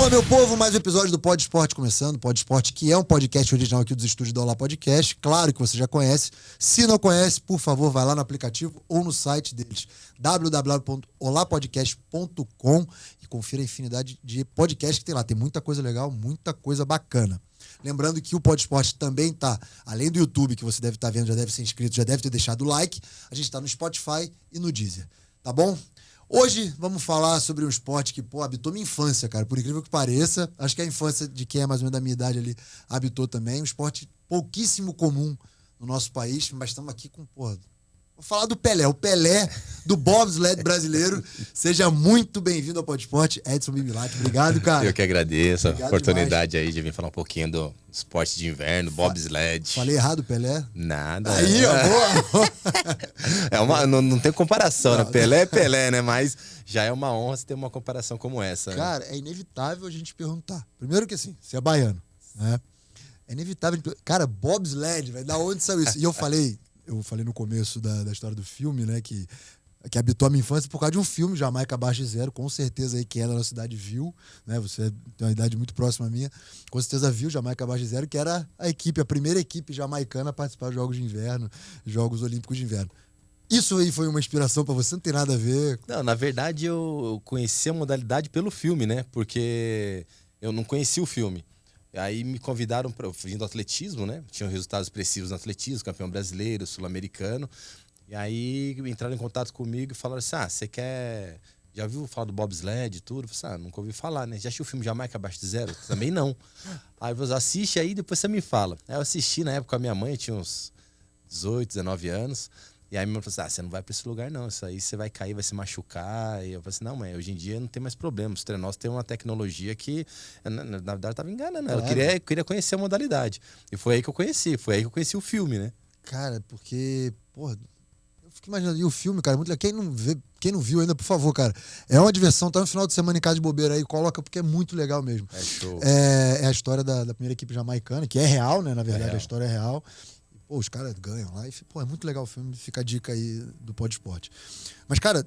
Fala, meu povo, mais um episódio do Pod Esporte começando. Pod Esporte, que é um podcast original aqui dos estúdios da Olá Podcast. Claro que você já conhece. Se não conhece, por favor, vai lá no aplicativo ou no site deles, www.olapodcast.com, e confira a infinidade de podcasts que tem lá. Tem muita coisa legal, muita coisa bacana. Lembrando que o Pod Esporte também tá, além do YouTube, que você deve estar vendo, já deve ser inscrito, já deve ter deixado o like, a gente tá no Spotify e no Deezer. Tá bom? Hoje vamos falar sobre um esporte que, habitou minha infância, cara. Por incrível que pareça, acho que a infância de quem é mais ou menos da minha idade ali habitou também. Um esporte pouquíssimo comum no nosso país, mas estamos aqui com, vou falar do Pelé, o Pelé do bobsled brasileiro. Seja muito bem-vindo ao Pod Esporte, Edson Bibilatti. Obrigado, cara. Eu que agradeço. Obrigado a oportunidade demais aí de vir falar um pouquinho do esporte de inverno, bobsled. Falei errado, Pelé? Nada. Aí, boa. Não tem comparação, né? Pelé é Pelé, né? Mas já é uma honra você ter uma comparação como essa. Cara, é inevitável a gente perguntar. Primeiro que assim, você é baiano, né? É inevitável. Cara, bobsled, velho, da onde saiu isso? E eu falei no começo da história do filme, né, que habitou a minha infância por causa de um filme, Jamaica Abaixo de Zero, com certeza aí quem é da nossa cidade viu, né, você tem uma idade muito próxima à minha, com certeza viu Jamaica Abaixo de Zero, que era a primeira equipe jamaicana a participar de Jogos de Inverno, Jogos Olímpicos de Inverno. Isso aí foi uma inspiração pra você? Não tem nada a ver? Não, na verdade eu conheci a modalidade pelo filme, né, porque eu não conhecia o filme. Aí me convidaram para vindo do atletismo, né? Tinham resultados expressivos no atletismo, campeão brasileiro, sul-americano. E aí entraram em contato comigo e falaram assim: você quer... Já ouviu falar do bobsled e tudo? Eu falei nunca ouvi falar, né? Já assistiu o filme Jamaica Abaixo de Zero? Também não. Aí eu falei, assiste aí, depois você me fala. Aí eu assisti na época com a minha mãe, eu tinha uns 18, 19 anos. E aí minha mãe falou assim: você não vai pra esse lugar não, isso aí você vai cair, vai se machucar. E eu falei assim: não, mãe, hoje em dia não tem mais problema. Os trenós têm uma tecnologia que, na verdade, eu tava enganando ela. Eu queria conhecer a modalidade. E foi aí que eu conheci o filme, né? Cara, porque, eu fico imaginando, e o filme, cara, muito legal. Quem não viu ainda, por favor, cara, é uma diversão, tá no final de semana em casa de bobeira aí, coloca, porque é muito legal mesmo. É show. É a história da primeira equipe jamaicana, que é real, né, na verdade, real. A história é real. Os caras ganham lá e, é muito legal o filme, fica a dica aí do Pod Esporte. Mas, cara,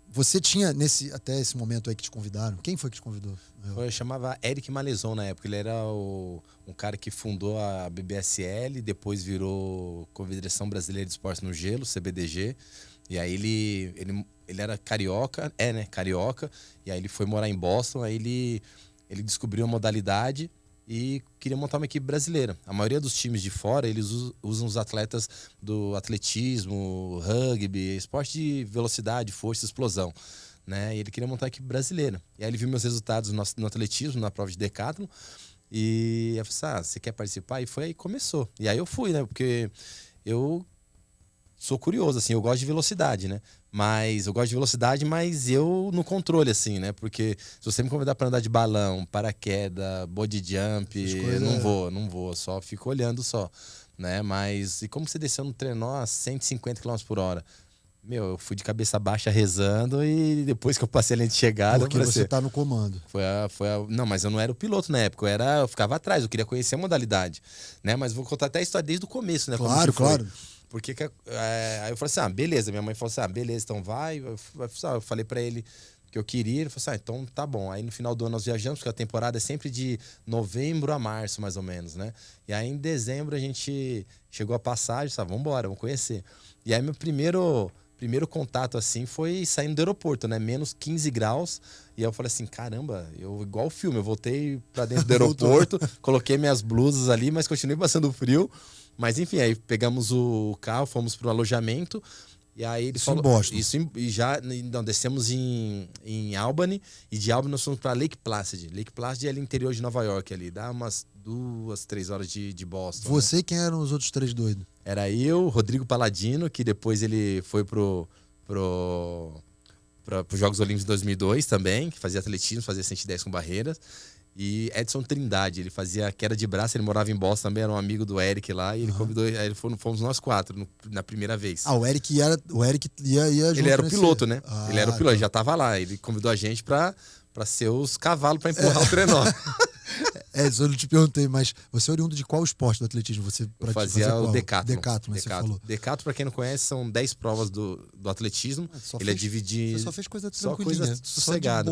você tinha, até esse momento aí que te convidaram, quem foi que te convidou? Eu chamava Eric Malezon na época, ele era um cara que fundou a BBSL, depois virou Confederação Brasileira de Esportes no Gelo, CBDG, e aí ele era carioca, carioca, e aí ele foi morar em Boston, aí ele descobriu a modalidade e queria montar uma equipe brasileira. A maioria dos times de fora, eles usam os atletas do atletismo, rugby, esporte de velocidade, força, explosão, né? E ele queria montar uma equipe brasileira. E aí ele viu meus resultados no atletismo, na prova de decathlon, e eu falei, você quer participar? E foi aí que começou. E aí eu fui, né? Porque eu sou curioso, assim, eu gosto de velocidade, né? Mas eu no controle, assim, né? Porque se você me convidar para andar de balão, paraquedas, body jump, não vou, só fico olhando só, né? Mas, e como você desceu no trenó a 150 km por hora? Eu fui de cabeça baixa rezando e depois que eu passei a linha de chegada... Porque você tá no comando. Não, mas eu não era o piloto na época, eu ficava atrás, eu queria conhecer a modalidade, né? Mas vou contar até a história desde o começo, né? Claro, claro. Porque aí eu falei assim, beleza. Minha mãe falou assim, beleza, então vai. Eu falei pra ele que eu queria. Ele falou assim, então tá bom. Aí no final do ano nós viajamos, porque a temporada é sempre de novembro a março, mais ou menos, né? E aí em dezembro a gente chegou a passagem, vamos embora, vamos conhecer. E aí meu primeiro contato, assim, foi saindo do aeroporto, né? Menos 15 graus. E aí eu falei assim, caramba, igual o filme, eu voltei pra dentro do aeroporto, coloquei minhas blusas ali, mas continuei passando frio. Mas enfim, aí pegamos o carro, fomos pro alojamento. E aí ele falou... Em Boston. Descemos em Albany. E de Albany nós fomos pra Lake Placid. Lake Placid é ali interior de Nova York, ali. Dá umas 2, 3 horas de Boston. Você, né? Quem eram os outros 3 doidos? Era eu, Rodrigo Paladino, que depois ele foi pros Jogos Olímpicos de 2002 também, que fazia atletismo, fazia 110 com barreiras. E Edson Trindade, ele fazia queda de braço, ele morava em Boston também, era um amigo do Eric lá, e ele convidou, aí fomos nós 4 na primeira vez. O Eric ia junto. Ele era o piloto, né? Ele era o piloto, tá. ele já tava lá, ele convidou a gente pra ser os cavalos pra empurrar o trenó. Eu não te perguntei, mas você é oriundo de qual esporte do atletismo? Você Eu fazia o decathlon. Decathlon, você falou. Decathlon, pra quem não conhece, são 10 provas do atletismo. Ele é dividido... Você só fez coisa Só tranquilinha. coisa sossegada.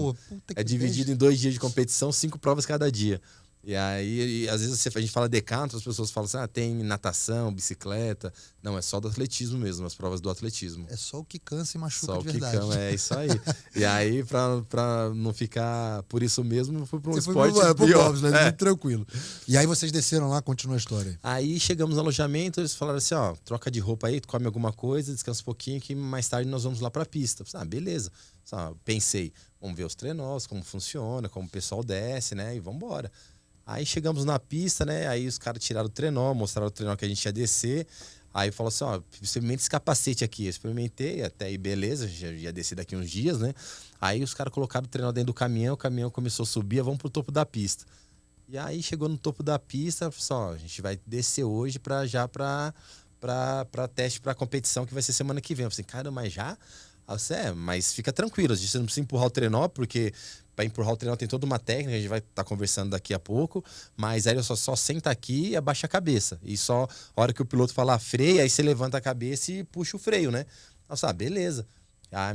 É dividido em 2 dias de competição, 5 provas cada dia. E aí, às vezes, a gente fala decathlon, as pessoas falam assim, tem natação, bicicleta. Não, é só do atletismo mesmo, as provas do atletismo. É só o que cansa e machuca só de verdade. Só é isso aí. E aí, pra não ficar por isso mesmo, foi pra um Você esporte foi pro pior. bobsled, muito tranquilo. E aí vocês desceram lá, continua a história. Aí chegamos no alojamento, eles falaram assim, troca de roupa aí, tu come alguma coisa, descansa um pouquinho, que mais tarde nós vamos lá pra pista. Eu falei, beleza. Pensei, vamos ver os trenós, como funciona, como o pessoal desce, né? E vamos embora. Aí chegamos na pista, né? Aí os caras tiraram o trenó, mostraram o trenó que a gente ia descer. Aí falou assim, experimenta esse capacete aqui. Eu experimentei, até aí beleza, já ia descer daqui uns dias, né? Aí os caras colocaram o trenó dentro do caminhão, o caminhão começou a subir, vamos pro topo da pista. E aí chegou no topo da pista, falou assim, a gente vai descer hoje pra teste pra competição que vai ser semana que vem. Eu falei assim, caramba, mas já? Aí você, mas fica tranquilo, você não precisa empurrar o trenó, porque para empurrar o trenó tem toda uma técnica, a gente vai estar conversando daqui a pouco, mas aí só senta aqui e abaixa a cabeça. E só a hora que o piloto falar freia, aí você levanta a cabeça e puxa o freio, né? Nossa, beleza.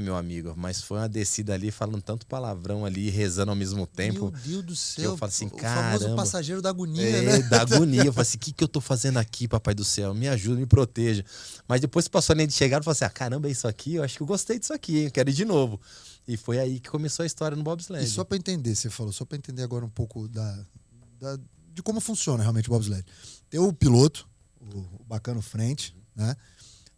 Meu amigo, mas foi uma descida ali, falando tanto palavrão ali, rezando ao mesmo tempo. Meu Deus do céu. Eu falo assim, o caramba. famoso passageiro da agonia, né? Da agonia. Eu falei assim, o que eu tô fazendo aqui, papai do céu? Me ajuda, me proteja. Mas depois que passou a linha de chegada, eu falei assim, caramba, é isso aqui? Eu acho que eu gostei disso aqui, hein? Quero ir de novo. E foi aí que começou a história no bobsled. E só para entender, você falou, só para entender agora um pouco de como funciona realmente o bobsled. Tem o piloto, o bacano frente, né?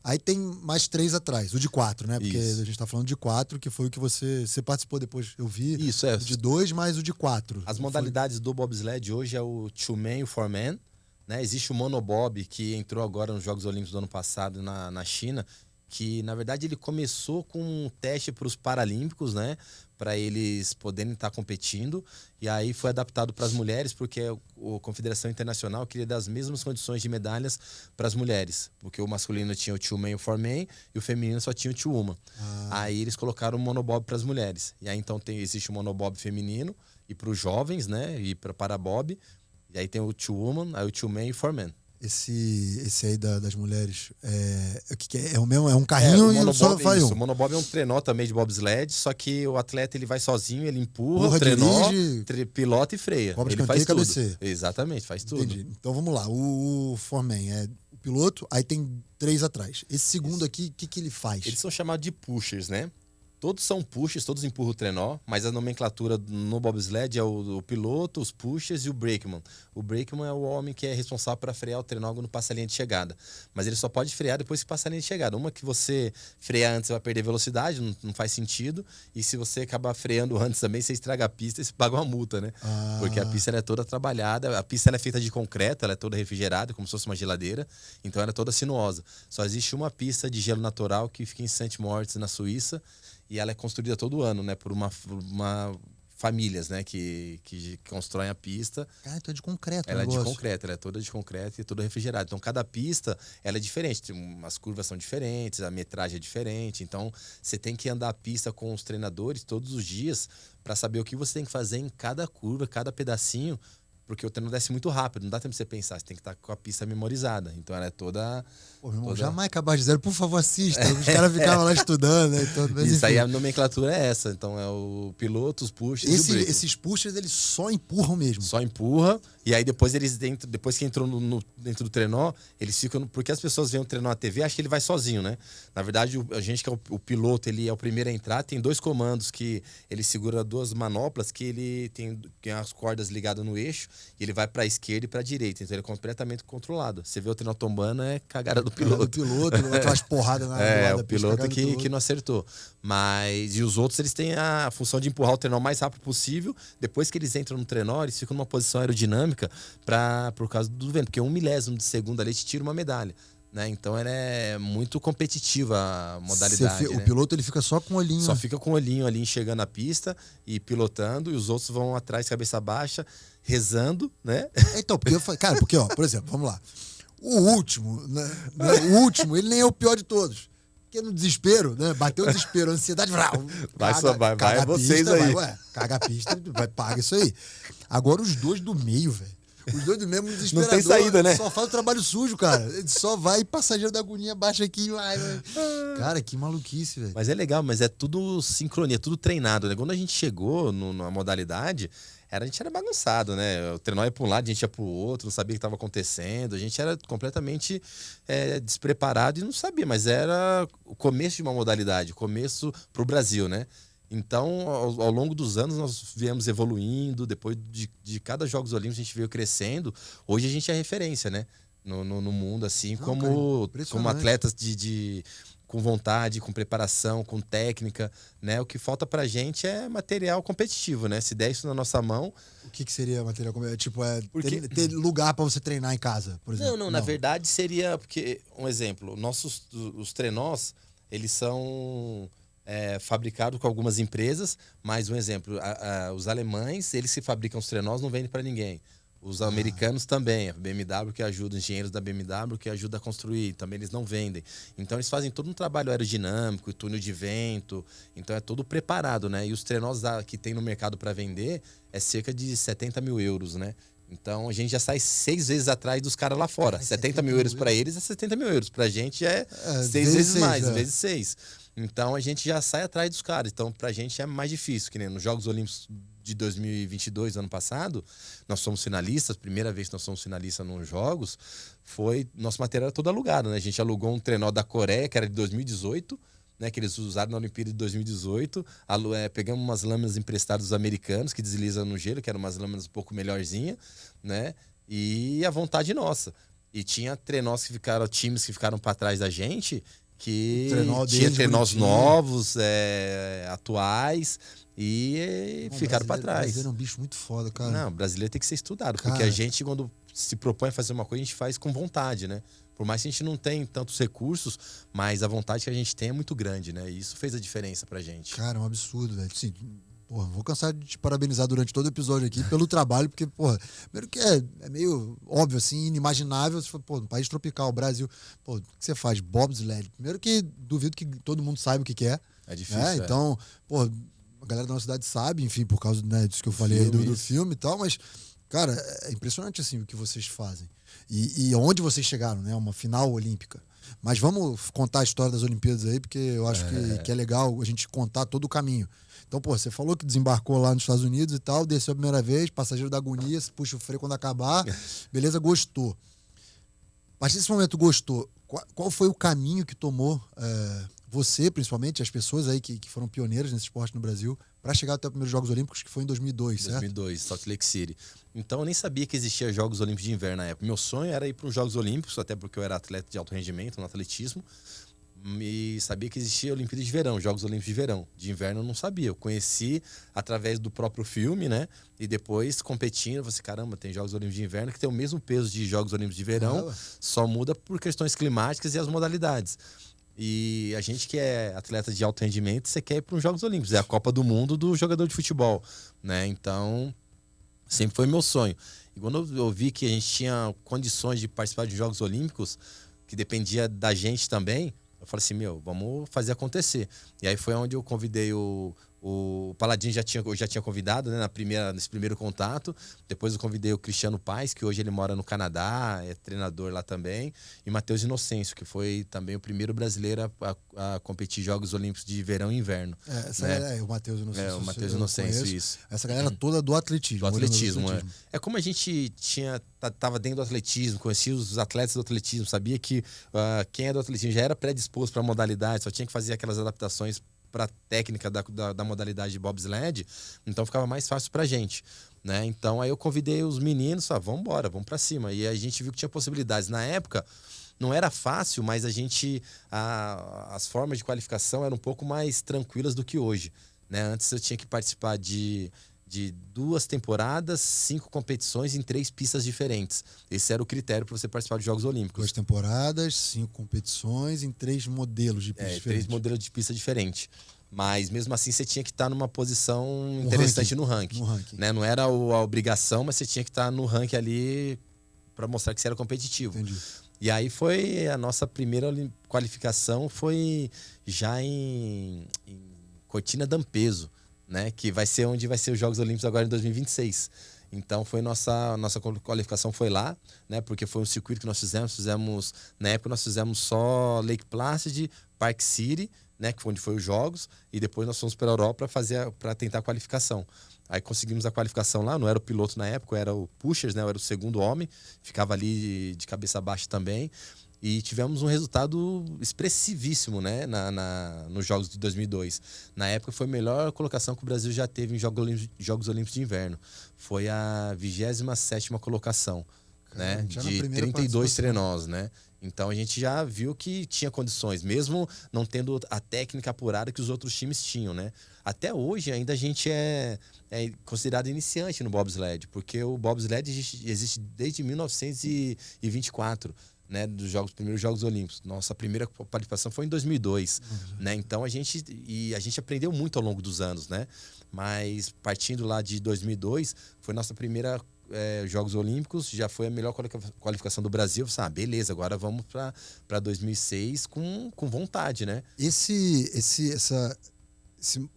Aí tem mais 3 atrás, o de 4, né? Porque a gente tá falando de 4, que foi o que você participou depois, eu vi. Isso, é. O de 2 mais o de 4. As modalidades do bobsled hoje é o two-man e o four-man, né? Existe o monobob, que entrou agora nos Jogos Olímpicos do ano passado na China, que na verdade ele começou com um teste para os Paralímpicos, né? Para eles poderem estar competindo, e aí foi adaptado para as mulheres, porque a Confederação Internacional queria dar as mesmas condições de medalhas para as mulheres, porque o masculino tinha o two-man e o four-man, e o feminino só tinha o two-woman. Aí eles colocaram o monobob para as mulheres, e aí então existe o monobob feminino, e para os jovens, né? E para parabob, e aí tem o two-woman, aí o two-man e o four-man. Esse aí das mulheres o que é? É o mesmo? É um carrinho e só vai um. O monobob é um trenó também de bobsled, só que o atleta ele vai sozinho, ele empurra o trenó, pilota e freia. Cobra, ele faz tudo. Cabeceia. Exatamente, faz tudo. Entendi. Então vamos lá. O foreman é o piloto, aí tem 3 atrás. Esse segundo aqui, o que ele faz? Eles são chamados de pushers, né? Todos são pushers, todos empurram o trenó, mas a nomenclatura no bobsled é o piloto, os pushers e o brakeman. O brakeman é o homem que é responsável para frear o trenó quando passa a linha de chegada. Mas ele só pode frear depois que passa a linha de chegada. Uma que você frear antes, você vai perder velocidade, não faz sentido. E se você acabar freando antes também, você estraga a pista e você paga uma multa, né? Porque a pista ela é toda trabalhada, a pista ela é feita de concreto, ela é toda refrigerada, como se fosse uma geladeira. Então ela é toda sinuosa. Só existe uma pista de gelo natural que fica em Saint-Moritz, na Suíça. E ela é construída todo ano, né? Por uma famílias, né? Que constroem a pista. Cara, então é de concreto. Ela é de concreto, ela é toda de concreto e toda refrigerada. Então, cada pista, ela é diferente. As curvas são diferentes, a metragem é diferente. Então, você tem que andar a pista com os treinadores todos os dias para saber o que você tem que fazer em cada curva, cada pedacinho. Porque o treino desce muito rápido, não dá tempo de você pensar, você tem que estar com a pista memorizada. Então ela é toda... Pô, meu irmão, jamais acabar de zero, por favor, assista. Os caras ficavam lá estudando, né? Então, isso aí, a nomenclatura é essa. Então é o piloto, os pushers e o brake. Esses pushers, eles só empurram mesmo. Só empurra, e aí depois depois que entrou dentro do trenó, eles ficam... Porque as pessoas veem o trenó na TV, acham que ele vai sozinho, né? Na verdade, a gente que é o piloto, ele é o primeiro a entrar, tem 2 comandos que ele segura 2 manoplas, que ele tem as cordas ligadas no eixo, e ele vai para a esquerda e para a direita. Então ele é completamente controlado. Você vê o trenó tombando, é cagada do piloto. Aquelas porradas na o piloto que não acertou. Mas, e os outros, eles têm a função de empurrar o trenó o mais rápido possível. Depois que eles entram no trenó, eles ficam numa posição aerodinâmica por causa do vento. Porque 1 milésimo de segundo ali te tira uma medalha. Né? Então ela é muito competitiva a modalidade. O piloto ele fica só com o olhinho. Só fica com o olhinho ali enxergando a pista e pilotando, e os outros vão atrás, cabeça baixa, rezando, né? Então, porque, ó, por exemplo, vamos lá. O último, né? O último, ele nem é o pior de todos. porque no desespero, né? Bateu o desespero, a ansiedade, vai vocês aí. Caga a pista, paga isso aí. Agora os dois do meio, velho. Os dois do mesmo desesperador. Não tem saída, né? Só faz o trabalho sujo, cara. Ele só vai passageiro da agonia, baixa aqui e vai. Cara, que maluquice, velho. Mas é legal, mas é tudo sincronia, tudo treinado, né? Quando a gente chegou na modalidade, a gente era bagunçado, né? O trenó ia para um lado, a gente ia para o outro, não sabia o que estava acontecendo. A gente era completamente despreparado e não sabia, mas era o começo de uma modalidade, o começo para o Brasil, né? Então, ao longo dos anos, nós viemos evoluindo. Depois de cada Jogos Olímpicos, a gente veio crescendo. Hoje a gente é referência, né? No mundo, assim, como atletas com vontade, com preparação, com técnica, né? O que falta pra gente é material competitivo, né? Se der isso na nossa mão... O que seria material competitivo? Tipo, ter lugar pra você treinar em casa, por exemplo? Não, na verdade seria... Porque, um exemplo, os trenós, eles são... fabricado com algumas empresas, mas um exemplo, os alemães, eles se fabricam os trenós, não vendem para ninguém. Os americanos também, a BMW que ajuda, os engenheiros da BMW que ajuda a construir, também eles não vendem. Então eles fazem todo um trabalho aerodinâmico, túnel de vento, então é todo preparado, né? E os trenós que tem no mercado para vender é cerca de 70 mil euros, né? Então a gente já sai 6 vezes atrás dos caras lá fora. 70 mil euros para eles é 70 mil euros. Pra gente é 6 vezes mais, vezes 6. Então a gente já sai atrás dos caras. Então pra gente é mais difícil, que nem nos Jogos Olímpicos de 2022, ano passado, nós somos finalistas, primeira vez que nós somos finalistas nos Jogos, nosso material era todo alugado, né? A gente alugou um trenó da Coreia, que era de 2018, né, que eles usaram na Olimpíada de 2018, pegamos umas lâminas emprestadas dos americanos, que deslizam no gelo, que eram umas lâminas um pouco melhorzinhas, né? E a vontade nossa. E tinha times que ficaram para trás da gente, que tinha trenós novos, atuais, e ficaram para trás. Brasileiro é um bicho muito foda, cara. Não, brasileiro tem que ser estudado, porque a gente, quando se propõe a fazer uma coisa, a gente faz com vontade, né? Por mais que a gente não tenha tantos recursos, mas a vontade que a gente tem é muito grande, né? E isso fez a diferença pra gente. Cara, é um absurdo, velho. Assim, porra, vou cansar de te parabenizar durante todo o episódio aqui pelo trabalho, porque, porra, primeiro que é meio óbvio, assim, inimaginável. Você fala, pô, no país tropical, Brasil, pô, o que você faz? Bobsled. Primeiro que duvido que todo mundo saiba o que é. É difícil, né? Então, pô, a galera da nossa cidade sabe, enfim, por causa, né, disso que eu falei aí do filme e tal, mas, cara, é impressionante, assim, o que vocês fazem. E onde vocês chegaram, né? Uma final olímpica. Mas vamos contar a história das Olimpíadas aí, porque eu acho que é legal a gente contar todo o caminho. Então, pô, você falou que desembarcou lá nos Estados Unidos e tal, desceu a primeira vez, passageiro da agonia, puxa o freio quando acabar, beleza, gostou. A partir desse momento, gostou. Qual foi o caminho que tomou você, principalmente, as pessoas aí que foram pioneiras nesse esporte no Brasil, para chegar até os primeiros Jogos Olímpicos, que foi em 2002, certo? 2002, Salt Lake City. Então eu nem sabia que existia Jogos Olímpicos de Inverno na época. Meu sonho era ir para os Jogos Olímpicos, até porque eu era atleta de alto rendimento no atletismo, e sabia que existia Olimpíada de Verão, Jogos Olímpicos de Verão. De Inverno eu não sabia. Eu conheci através do próprio filme, né? E depois competindo, eu falei, caramba, tem Jogos Olímpicos de Inverno que tem o mesmo peso de Jogos Olímpicos de Verão, só muda por questões climáticas e as modalidades. E a gente que é atleta de alto rendimento, você quer ir para os Jogos Olímpicos. É a Copa do Mundo do jogador de futebol, né? Então, sempre foi meu sonho. E quando eu vi que a gente tinha condições de participar de Jogos Olímpicos, que dependia da gente também, eu falei assim, vamos fazer acontecer. E aí foi onde eu convidei o Paladino, eu já tinha convidado, né, nesse primeiro contato. Depois eu convidei o Cristiano Paes, que hoje ele mora no Canadá, é treinador lá também. E Matheus Inocêncio, que foi também o primeiro brasileiro a competir Jogos Olímpicos de Verão e Inverno. O Matheus Inocêncio. O Matheus Inocêncio, isso. Essa galera toda do atletismo. Do atletismo, é como a gente tava dentro do atletismo, conhecia os atletas do atletismo, sabia que quem é do atletismo já era predisposto para a modalidade, só tinha que fazer aquelas adaptações para a técnica da modalidade de bobsled, então ficava mais fácil pra gente, né? Então aí eu convidei os meninos, vamos embora, vamos para cima. E a gente viu que tinha possibilidades. Na época não era fácil, mas as formas de qualificação eram um pouco mais tranquilas do que hoje, né? Antes eu tinha que participar de 2 temporadas, 5 competições em 3 pistas diferentes. Esse era o critério para você participar de Jogos Olímpicos. 2 temporadas, 5 competições em 3 modelos de pista diferentes. 3 modelos de pista diferentes. Mas mesmo assim você tinha que estar numa posição interessante no ranking. Né? Não era a obrigação, mas você tinha que estar no ranking ali para mostrar que você era competitivo. Entendi. E aí foi a nossa primeira qualificação, foi já em Cortina d'Ampezzo, né? Que vai ser onde vai ser os Jogos Olímpicos agora em 2026. Então foi nossa qualificação foi lá, né? Porque foi um circuito que nós fizemos na época nós fizemos só Lake Placid, Park City, né? Que foi onde foi os Jogos, e depois nós fomos para a Europa para tentar a qualificação. Aí conseguimos a qualificação lá, não era o piloto na época, era o Pushers, né? Eu era o segundo homem, ficava ali de cabeça baixa também. E tivemos um resultado expressivíssimo, né, nos Jogos de 2002. Na época foi a melhor colocação que o Brasil já teve em Jogos Olímpicos de Inverno. Foi a 27ª colocação, né, de 32 trenós, né? Então a gente já viu que tinha condições, mesmo não tendo a técnica apurada que os outros times tinham, né? Até hoje ainda a gente é considerado iniciante no bobsled, porque o bobsled existe desde 1924. Né, dos primeiros Jogos Olímpicos. Nossa primeira participação foi em 2002, né? Então a gente aprendeu muito ao longo dos anos, né? Mas partindo lá de 2002, foi nossa primeira Jogos Olímpicos, já foi a melhor qualificação do Brasil. Beleza, agora vamos para 2006 com vontade, né? Esse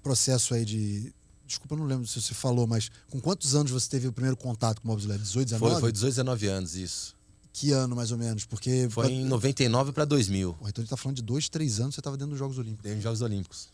processo aí de... Desculpa, eu não lembro se você falou, mas com quantos anos você teve o primeiro contato com o bobsled? 18, 19? Foi 18, 19 anos, isso. Que ano, mais ou menos? Porque foi em 99 para 2000. Então a gente tá falando de 2, 3 anos, você estava dentro dos Jogos Olímpicos. Dentro dos Jogos Olímpicos.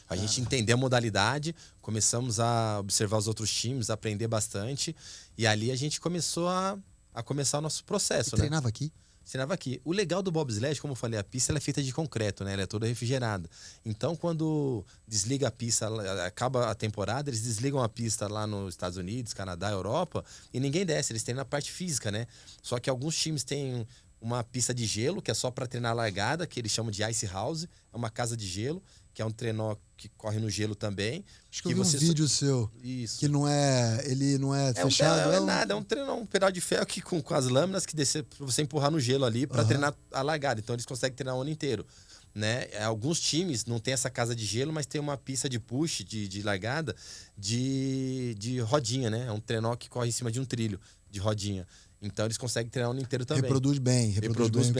A gente entendeu a modalidade, começamos a observar os outros times, a aprender bastante. E ali a gente começou a começar o nosso processo, né? Treinava aqui? Treinava aqui. O legal do bobsled, como eu falei, a pista ela é feita de concreto, né? Ela é toda refrigerada. Então, quando desliga a pista, acaba a temporada, eles desligam a pista lá nos Estados Unidos, Canadá, Europa, e ninguém desce, eles têm na parte física, né? Só que alguns times têm uma pista de gelo, que é só para treinar a largada, que eles chamam de ice house, é uma casa de gelo, que é um trenó que corre no gelo também. Acho que eu vi um vídeo seu. Isso. Que ele não é fechado. Não é nada, é um trenó, um pedal de ferro que, com as lâminas que descer para você empurrar no gelo ali para treinar a largada. Então eles conseguem treinar o ano inteiro, né? Alguns times não tem essa casa de gelo, mas tem uma pista de push, de largada, de rodinha, né? É um trenó que corre em cima de um trilho de rodinha. Então eles conseguem treinar o ano inteiro também. Reproduz bem.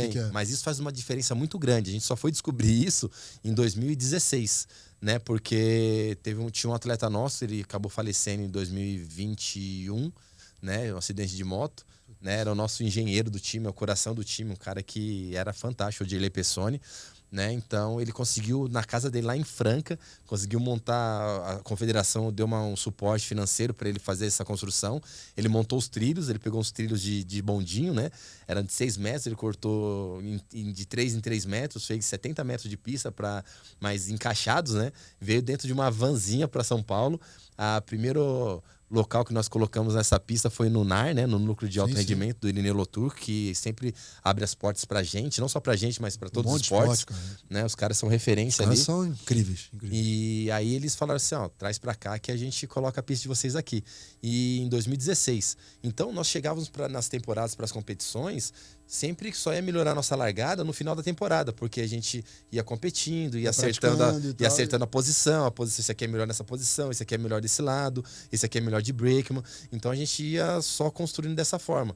bem. Mas isso faz uma diferença muito grande. A gente só foi descobrir isso em 2016, né? Porque tinha um atleta nosso, ele acabou falecendo em 2021, né? Um acidente de moto, né? Era o nosso engenheiro do time, o coração do time, um cara que era fantástico, o Dirley Pessoni. Né? Então ele conseguiu, na casa dele lá em Franca, conseguiu montar, a confederação deu um suporte financeiro para ele fazer essa construção. Ele montou os trilhos, ele pegou uns trilhos de bondinho, né? Eram de 6 metros, ele cortou de 3 em 3 metros, fez 70 metros de pista mais encaixados, né? Veio dentro de uma vanzinha para São Paulo. A primeiro local que nós colocamos nessa pista foi no NAR, né, no Núcleo de Alto Rendimento do Irineu Lotur, que sempre abre as portas pra gente, não só pra gente, mas pra todos os esportes. Né? Os caras são referência ali. Os caras são incríveis. E aí eles falaram assim, traz pra cá que a gente coloca a pista de vocês aqui. E em 2016. Então nós chegávamos nas temporadas, para as competições, sempre só ia melhorar a nossa largada no final da temporada, porque a gente ia competindo, ia acertando a posição, esse aqui é melhor nessa posição, esse aqui é melhor desse lado, esse aqui é melhor de brakeman. Então a gente ia só construindo dessa forma.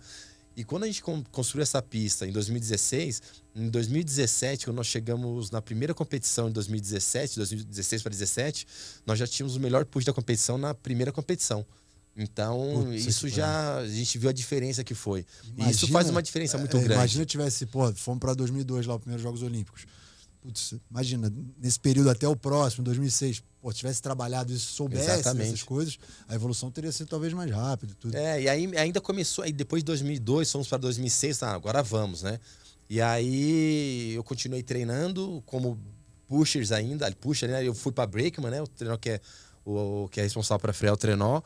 E quando a gente construiu essa pista em 2016, em 2017, quando nós chegamos na primeira competição em 2016 para 2017, nós já tínhamos o melhor push da competição na primeira competição. Então, isso já a gente viu a diferença que foi. Imagina, e isso faz uma diferença muito grande. Imagina tivesse, fomos para 2002 lá, os primeiros Jogos Olímpicos. Putz, imagina, nesse período até o próximo, 2006, tivesse trabalhado isso, soubesse essas coisas, a evolução teria sido talvez mais rápida e tudo. E aí ainda começou, aí depois de 2002, fomos para 2006, agora vamos, né? E aí eu continuei treinando como pushers ainda, né? Eu fui para brakeman, né? O trenó que é responsável para frear o trenó.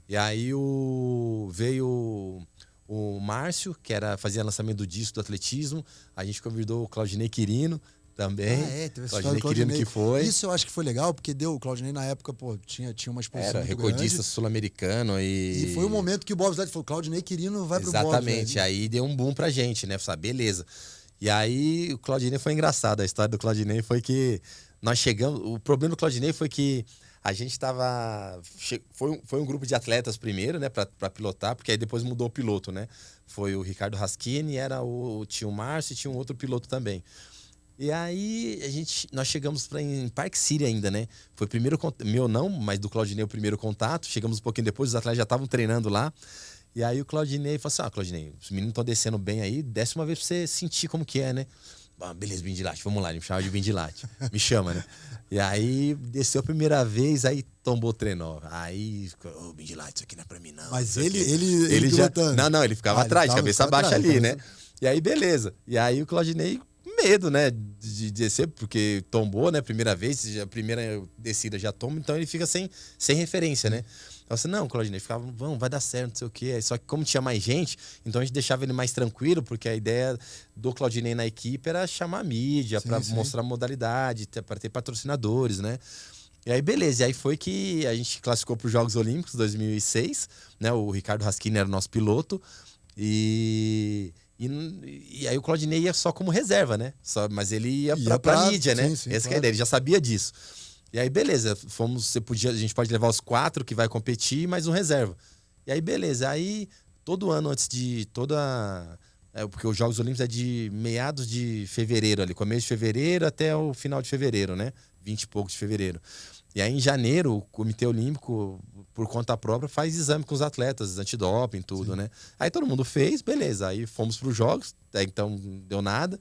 E aí veio o Márcio, que fazia lançamento do disco do atletismo. A gente convidou o Claudinei Quirino também. Teve essa Claudinei Quirino que foi. Isso eu acho que foi legal, porque o Claudinei na época, tinha uma exposição era muito recordista grande. Sul-americano e foi o momento que o bobsled falou, Claudinei Quirino vai pro bobsled. Exatamente, aí deu um boom pra gente, né? Beleza. E aí o Claudinei foi engraçado, a história do Claudinei foi que nós chegamos, o problema do Claudinei foi que A gente tava... Foi um grupo de atletas primeiro, né? Pra pilotar, porque aí depois mudou o piloto, né? Foi o Ricardo Raschini, tinha o Márcio e tinha um outro piloto também. E aí, nós chegamos em Park City ainda, né? Foi o primeiro... Meu não, mas do Claudinei o primeiro contato. Chegamos um pouquinho depois, os atletas já estavam treinando lá. E aí o Claudinei falou assim, Claudinei, os meninos estão descendo bem aí, desce uma vez pra você sentir como que é, né? Beleza, Bindilate, vamos lá, ele me chamava de Bindilate. Me chama, né? E aí, desceu a primeira vez, aí tombou o trenó. Aí, Bindilate, isso aqui não é pra mim, não. Mas isso ele já... pilotando. Não, ele ficava atrás, cabeça baixa ali, né? E aí, beleza. E aí, o Claudinei, medo, né? De descer, porque tombou, né? Primeira vez, a primeira descida já tomba, então ele fica sem referência, né? Eu falei, não, Claudinei, ficava, vai dar certo, não sei o quê. Só que como tinha mais gente, então a gente deixava ele mais tranquilo, porque a ideia do Claudinei na equipe era chamar a mídia, para mostrar a modalidade, para ter patrocinadores, né? E aí, beleza. E aí foi que a gente classificou para os Jogos Olímpicos 2006, né? O Ricardo Raschini era o nosso piloto. E aí o Claudinei ia só como reserva, né? Mas ele ia pra mídia, né? Sim, Essa que é a ideia, ele já sabia disso. E aí, beleza, a gente pode levar os 4 que vai competir e mais um reserva. E aí, beleza, aí todo ano antes de porque os Jogos Olímpicos é de meados de fevereiro ali, começo de fevereiro até o final de fevereiro, né? 20 e pouco de fevereiro. E aí, em janeiro, o Comitê Olímpico, por conta própria, faz exame com os atletas, antidoping, tudo, né? Aí todo mundo fez, beleza, aí fomos para os Jogos, então não deu nada.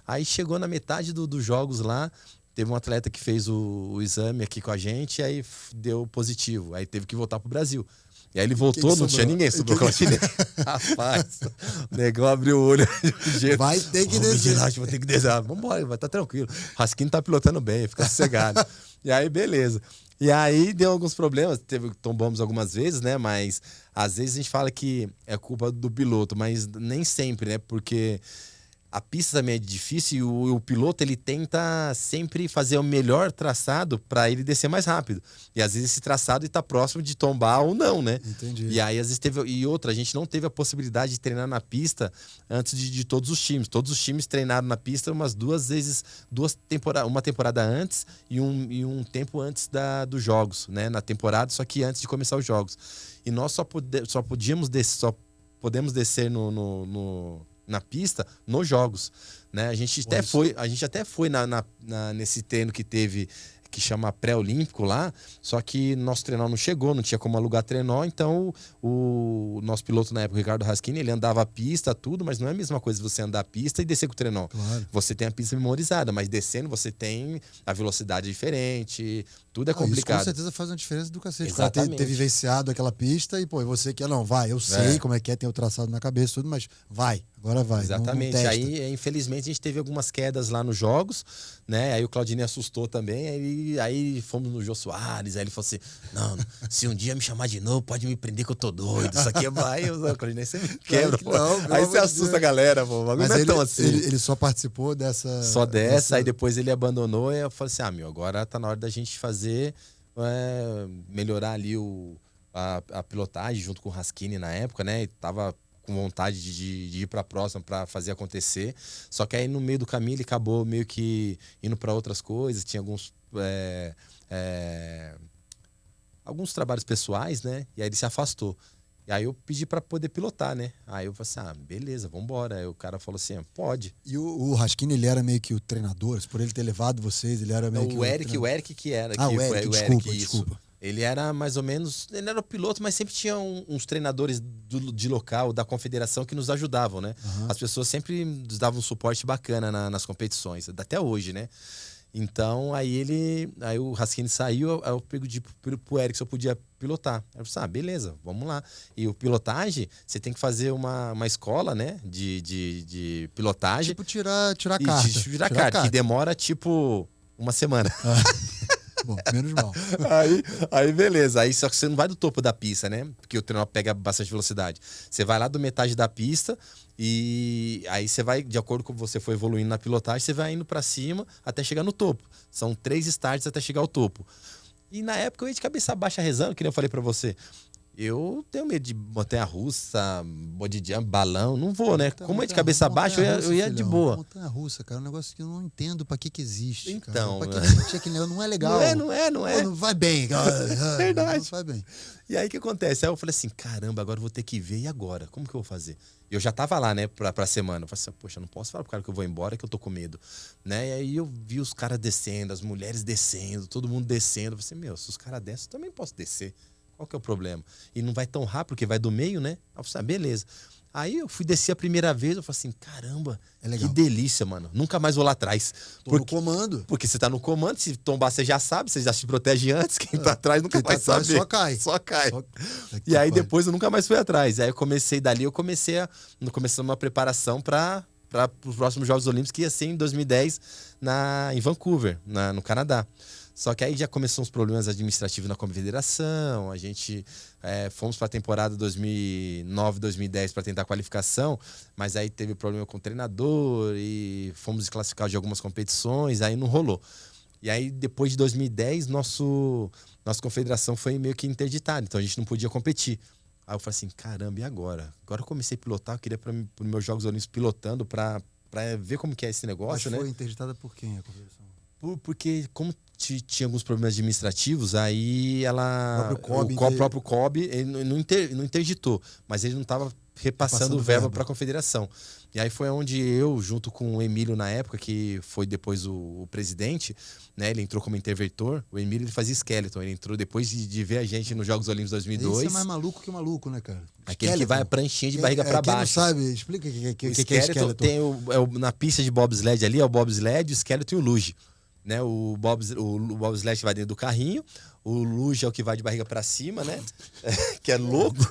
Aí chegou na metade dos Jogos lá, teve um atleta que fez o exame aqui com a gente, e aí deu positivo. Aí teve que voltar pro Brasil. E aí ele voltou, não tinha ninguém, sobrou Claudinei. Rapaz, o negão abriu o olho. Vai ter que descer. Vou ter que descer. Vambora, vai estar tranquilo. O Raschini tá pilotando bem, fica sossegado. E aí, beleza. E aí deu alguns problemas, tombamos algumas vezes, né? Mas às vezes a gente fala que é culpa do piloto, mas nem sempre, né? Porque a pista também é difícil e o piloto ele tenta sempre fazer o melhor traçado para ele descer mais rápido. E às vezes esse traçado está próximo de tombar ou não, né? Entendi. E aí às vezes a gente não teve a possibilidade de treinar na pista antes de todos os times. Todos os times treinaram na pista umas 2 vezes, uma temporada antes e um tempo antes dos jogos, né? Na temporada, só que antes de começar os jogos. E nós só podemos descer na pista nos jogos, né? A gente até foi nesse treino que teve, que chama pré-olímpico lá, só que nosso trenó não chegou, não tinha como alugar trenó, então o nosso piloto na época, o Ricardo Raschini, ele andava a pista, tudo, mas não é a mesma coisa você andar a pista e descer com o trenó. Claro. Você tem a pista memorizada, mas descendo você tem a velocidade diferente, tudo é complicado. Isso com certeza faz uma diferença do cacete. Exatamente. O cara ter vivenciado aquela pista e, pô, você quer, não, vai, eu sei como é que é, tem o traçado na cabeça, tudo, mas agora vai. Exatamente. Não aí, infelizmente, a gente teve algumas quedas lá nos jogos, né? Aí o Claudinei assustou também, aí fomos no Jô Soares, aí ele falou assim, não, se um dia me chamar de novo, pode me prender que eu tô doido, isso aqui vai, o Claudinei sempre quebra, pô. Aí você assusta a galera, pô, o bagulho não é tão assim. Ele só participou dessa... Só dessa, aí depois ele abandonou, e eu falei assim, agora tá na hora da gente fazer, melhorar ali a pilotagem junto com o Raschini na época, né? E tava com vontade de ir para a próxima para fazer acontecer. Só que aí no meio do caminho ele acabou meio que indo para outras coisas, tinha alguns trabalhos pessoais, né? E aí ele se afastou. E aí eu pedi para poder pilotar, né? Aí eu falei assim, beleza, vambora. Aí o cara falou assim, pode. E o Raschini, ele era meio que o treinador, por ele ter levado vocês, ele era meio que o Eric que era. O Eric, desculpa. Ele era mais ou menos... Ele era o piloto, mas sempre tinha uns treinadores de local, da confederação, que nos ajudavam, né? Uhum. As pessoas sempre nos davam um suporte bacana nas competições, até hoje, né? Então, aí o Raschini saiu, aí eu pedi pro Eric se eu podia pilotar. Aí eu falei, beleza, vamos lá. E o pilotagem, você tem que fazer uma escola, né? De pilotagem. Tipo, tirar carta. Tirar carta, que demora, tipo, uma semana. Bom, menos mal. Aí beleza. Aí só que você não vai do topo da pista, né? Porque o trenó pega bastante velocidade. Você vai lá do metade da pista e aí você vai, de acordo com você for evoluindo na pilotagem, você vai indo pra cima até chegar no topo. São 3 starts até chegar ao topo. E na época eu ia de cabeça baixa rezando, que nem eu falei pra você. Eu tenho medo de montanha-russa, bungee jump, balão, não vou, né? Como é de cabeça baixa, eu ia de boa. Montanha-russa, cara, é um negócio que eu não entendo pra que existe, então, cara. Pra que sentir aquele negócio? Não é legal. Não é. Não vai bem. Verdade. Não vai bem. E aí, o que acontece? Aí eu falei assim, caramba, agora eu vou ter que ver, e agora? Como que eu vou fazer? Eu já tava lá, né, pra semana. Eu falei assim, poxa, eu não posso falar pro cara que eu vou embora, que eu tô com medo, né? E aí eu vi os caras descendo, as mulheres descendo, todo mundo descendo. Eu falei assim, se os caras descem, eu também posso descer. Qual que é o problema? E não vai tão rápido, porque vai do meio, né? Aí eu falei, beleza. Aí eu fui descer a primeira vez, eu falei assim, caramba, que delícia, mano. Nunca mais vou lá atrás. No comando. Porque você tá no comando, se tombar você já sabe, você já se protege antes, quem tá atrás nunca vai saber. Só cai. E aí depois eu nunca mais fui atrás. Aí eu comecei uma preparação para os próximos Jogos Olímpicos, que ia ser em 2010 em Vancouver, no Canadá. Só que aí já começou uns problemas administrativos na confederação, a gente fomos para a temporada 2009, 2010 para tentar a qualificação, mas aí teve problema com o treinador e fomos desclassificados de algumas competições, aí não rolou. E aí depois de 2010, nossa confederação foi meio que interditada, então a gente não podia competir. Aí eu falei assim, caramba, e agora? Agora eu comecei a pilotar, eu queria para os meus Jogos Olímpicos pilotando para ver como que é esse negócio, né? Mas foi interditada por quem a confederação? Porque como tinha alguns problemas administrativos, aí o próprio COB ele não interditou, mas ele não estava repassando verba para a confederação. E aí foi onde eu, junto com o Emílio na época, que foi depois o presidente, né, ele entrou como interventor. O Emílio ele fazia skeleton, ele entrou depois de ver a gente nos Jogos Olímpicos 2002. Esse é mais maluco que maluco, né, cara? Aquele skeleton, que vai a pranchinha de barriga para baixo. Quem não sabe, explica o que é skeleton. Tem na pista de bobsled ali, é o bobsled, o skeleton e o luge. Né, o bobsled vai dentro do carrinho, o luge é o que vai de barriga pra cima, né? Que é louco.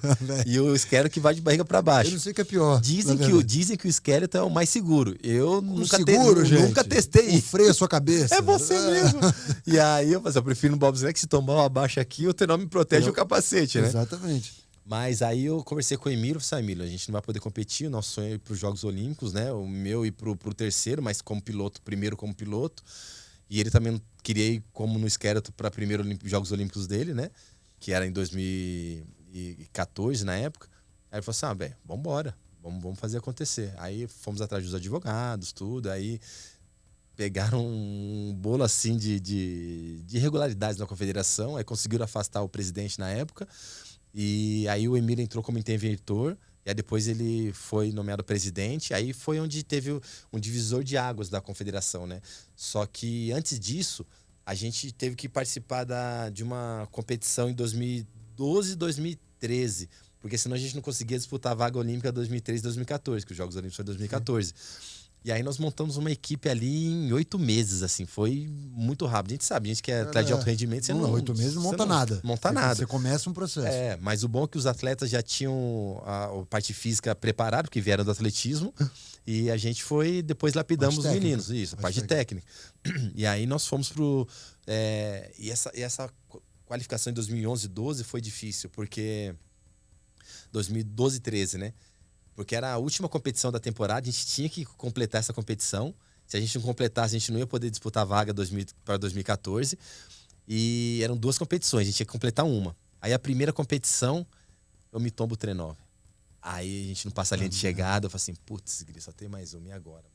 E o skeleton que vai de barriga pra baixo. Eu não sei o que é pior. Dizem que o skeleton é o mais seguro. Eu nunca testei. O freio é a sua cabeça. É você mesmo. E aí eu prefiro no bobsled que se tomar uma baixa aqui, o tenor me protege o capacete, né? Exatamente. Mas aí eu conversei com o Emílio, falei, Emílio, a gente não vai poder competir, o nosso sonho é ir para os Jogos Olímpicos, né? O meu ir pro terceiro, mas primeiro como piloto. E ele também queria ir como no skeleton para primeiro Jogos Olímpicos dele, né? Que era em 2014, na época. Aí ele falou assim, velho, vambora, vamos fazer acontecer. Aí fomos atrás dos advogados, tudo. Aí pegaram um bolo assim de irregularidades na confederação. Aí conseguiram afastar o presidente na época. E aí o Emílio entrou como interventor. E aí depois ele foi nomeado presidente, aí foi onde teve um divisor de águas da confederação, né? Só que antes disso, a gente teve que participar de uma competição em 2012 e 2013, porque senão a gente não conseguia disputar a vaga olímpica 2013 e 2014, que os Jogos Olímpicos foi 2014. E aí nós montamos uma equipe ali em 8 meses, assim, foi muito rápido. A gente sabe, a gente que é atleta de alto rendimento, você não... 8 meses não monta nada. Você começa um processo. Mas o bom é que os atletas já tinham a parte física preparada, porque vieram do atletismo, e a gente foi, depois lapidamos os meninos. Isso, a parte técnica. E aí nós fomos pro... E essa qualificação em 2011 e 12 foi difícil, porque... 2012 e 13, né? Porque era a última competição da temporada, a gente tinha que completar essa competição. Se a gente não completasse, a gente não ia poder disputar a vaga para 2014. E eram 2 competições, a gente tinha que completar uma. Aí a primeira competição, eu me tombo o trenó. Aí a gente não passa a linha de chegada, eu falo assim, putz, só tem mais uma, e agora?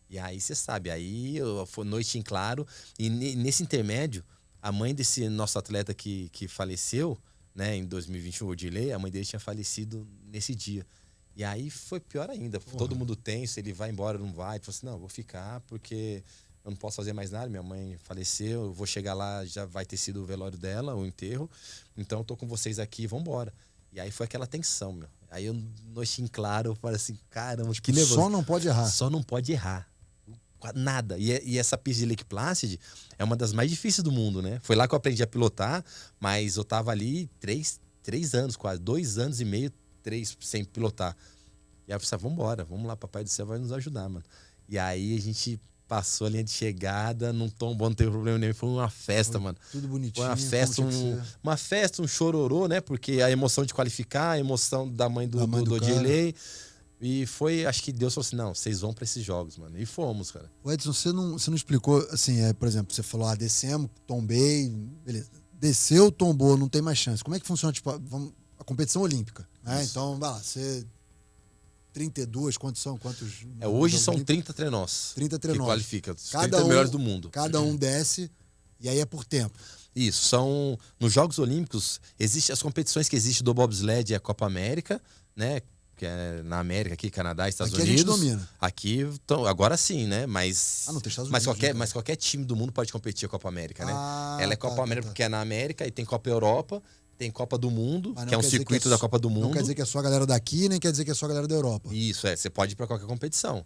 E aí você sabe, aí foi noite em claro. E nesse intermédio, a mãe desse nosso atleta que faleceu, né, em 2021, o Odilei, a mãe dele tinha falecido nesse dia. E aí foi pior ainda. Todo mundo tenso, ele vai embora, não vai. Ele falou assim, não, eu vou ficar porque eu não posso fazer mais nada. Minha mãe faleceu, eu vou chegar lá, já vai ter sido o velório dela, o enterro. Então eu tô com vocês aqui, vambora. E aí foi aquela tensão, meu. Aí eu, noite em claro, eu falei assim, caramba, que nervoso. Só não pode errar. Só não pode errar. Nada. E essa pista de Lake Placid é uma das mais difíceis do mundo, né? Foi lá que eu aprendi a pilotar, mas eu tava ali 3 anos quase, 2 anos e meio, 3 sem pilotar. E aí eu falei, vambora, vamos lá, Papai do Céu vai nos ajudar, mano. E aí a gente passou a linha de chegada, não tombou, não teve problema nenhum, foi uma festa, mano. Tudo bonitinho. Foi uma festa, um chororô, né? Porque a emoção de qualificar, a emoção da mãe do Odilei. E foi, acho que Deus falou assim, não, vocês vão pra esses jogos, mano. E fomos, cara. O Edson, você não explicou, assim, por exemplo, você falou, descemos, tombei, beleza. Desceu, tombou, não tem mais chance. Como é que funciona, tipo, a competição olímpica, né? Então, vai lá, você... 32, quantos são? Hoje são 30 trenós. 30 trenós. Que qualifica. Os Cada 30 melhores do mundo. Cada um desce, e aí é por tempo. Isso, são... Nos Jogos Olímpicos, existem as competições que existem do bobsled e a Copa América, né? Que é na América, aqui, Canadá, Estados Unidos. Aqui a gente domina. Aqui, então, agora sim, né? Mas... não tem Estados Unidos. Mas qualquer time do mundo pode competir a Copa América, né? Ela é Copa tá, América porque é na América, e tem Copa Europa, tem Copa do Mundo, que é um circuito da Copa do Mundo. Não quer dizer que é só a galera daqui, nem quer dizer que é só a galera da Europa. Isso, você pode ir para qualquer competição.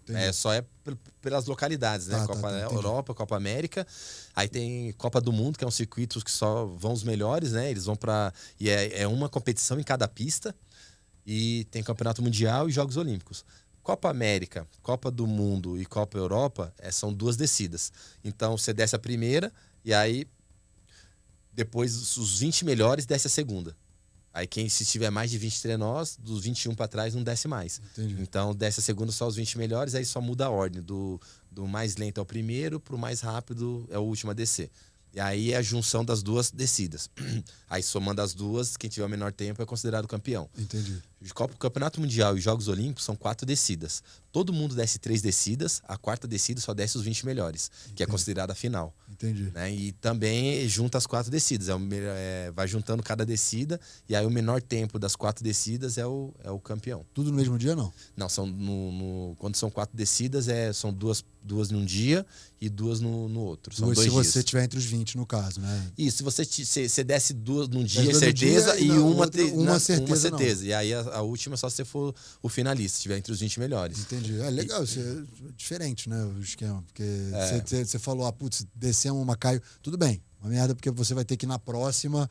Pelas localidades, né? Copa Europa, Copa América. Aí tem Copa do Mundo, que é um circuito que só vão os melhores, né? Eles vão para... E é uma competição em cada pista. E tem Campeonato Mundial e Jogos Olímpicos. Copa América, Copa do Mundo e Copa Europa são 2 descidas. Então, você desce a primeira e aí... Depois, os 20 melhores desce a segunda. Aí se tiver mais de 20 trenós, dos 21 para trás não desce mais. Entendi. Então desce a segunda só os 20 melhores, aí só muda a ordem. Do mais lento é o primeiro, pro mais rápido é o último a descer. E aí é a junção das 2 descidas. Aí somando as 2, quem tiver o menor tempo é considerado campeão. Entendi. O Campeonato Mundial e Jogos Olímpicos são 4 descidas. Todo mundo desce 3 descidas, a 4ª descida só desce os 20 melhores, que é considerada a final. Entendi. Né? E também junta as 4 descidas. Vai juntando cada descida, e aí o menor tempo das 4 descidas é o campeão. Tudo no mesmo dia, não? Não, quando são 4 descidas, são duas num dia e 2 no outro. São 2 dias. Se você estiver entre os 20, no caso, né? Isso, se você desce 2 num dia, certeza, e uma certeza. E aí a última só se você for o finalista, se estiver entre os 20 melhores. Entendi. É legal, isso é diferente, né? O esquema. Porque você falou, putz, descemos uma Caio. Tudo bem, uma merda, porque você vai ter que na próxima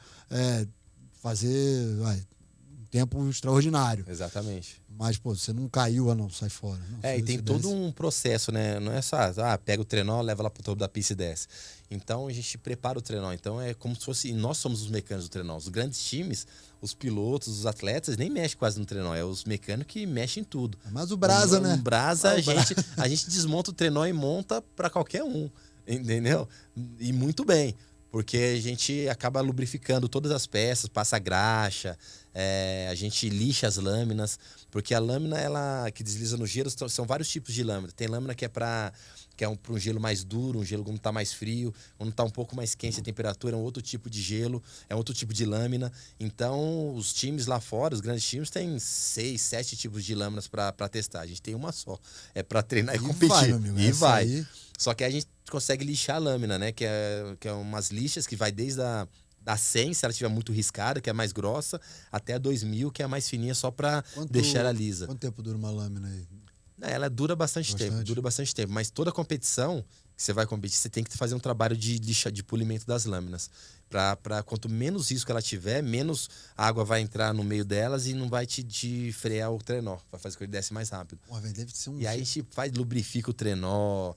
fazer um tempo extraordinário. Exatamente. Mas, pô, você não caiu, não, sai fora. Não, e tem todo um processo, né? Não é só, pega o trenó, leva lá pro topo da pista e desce. Então, a gente prepara o trenó. Então, é como se fosse... Nós somos os mecânicos do trenó. Os grandes times, os pilotos, os atletas, nem mexem quase no trenó. É os mecânicos que mexem em tudo. Mas o brasa, né? O brasa, a gente desmonta o trenó e monta para qualquer um. Entendeu? E muito bem. Porque a gente acaba lubrificando todas as peças, passa graxa, a gente lixa as lâminas, porque a lâmina ela que desliza no gelo são vários tipos de lâmina. Tem lâmina que é para um gelo mais duro, um gelo quando está mais frio, quando está um pouco mais quente a temperatura, é um outro tipo de gelo, é outro tipo de lâmina. Então, os times lá fora, os grandes times, têm 6, 7 tipos de lâminas para testar. A gente tem uma só. É para treinar e competir. Vai, meu amigo, e vai. Aí... Só que a gente consegue lixar a lâmina, né? Que é umas lixas que vai desde da 100, se ela estiver muito riscada, que é mais grossa, até a 2000, que é a mais fininha, só para deixar ela lisa. Quanto tempo dura uma lâmina aí? Ela dura bastante tempo, mas toda competição que você vai competir, você tem que fazer um trabalho de polimento das lâminas. Pra quanto menos risco ela tiver, menos água vai entrar no meio delas e não vai te frear o trenó. Vai fazer com que ele desce mais rápido. Deve ser E aí a gente lubrifica o trenó,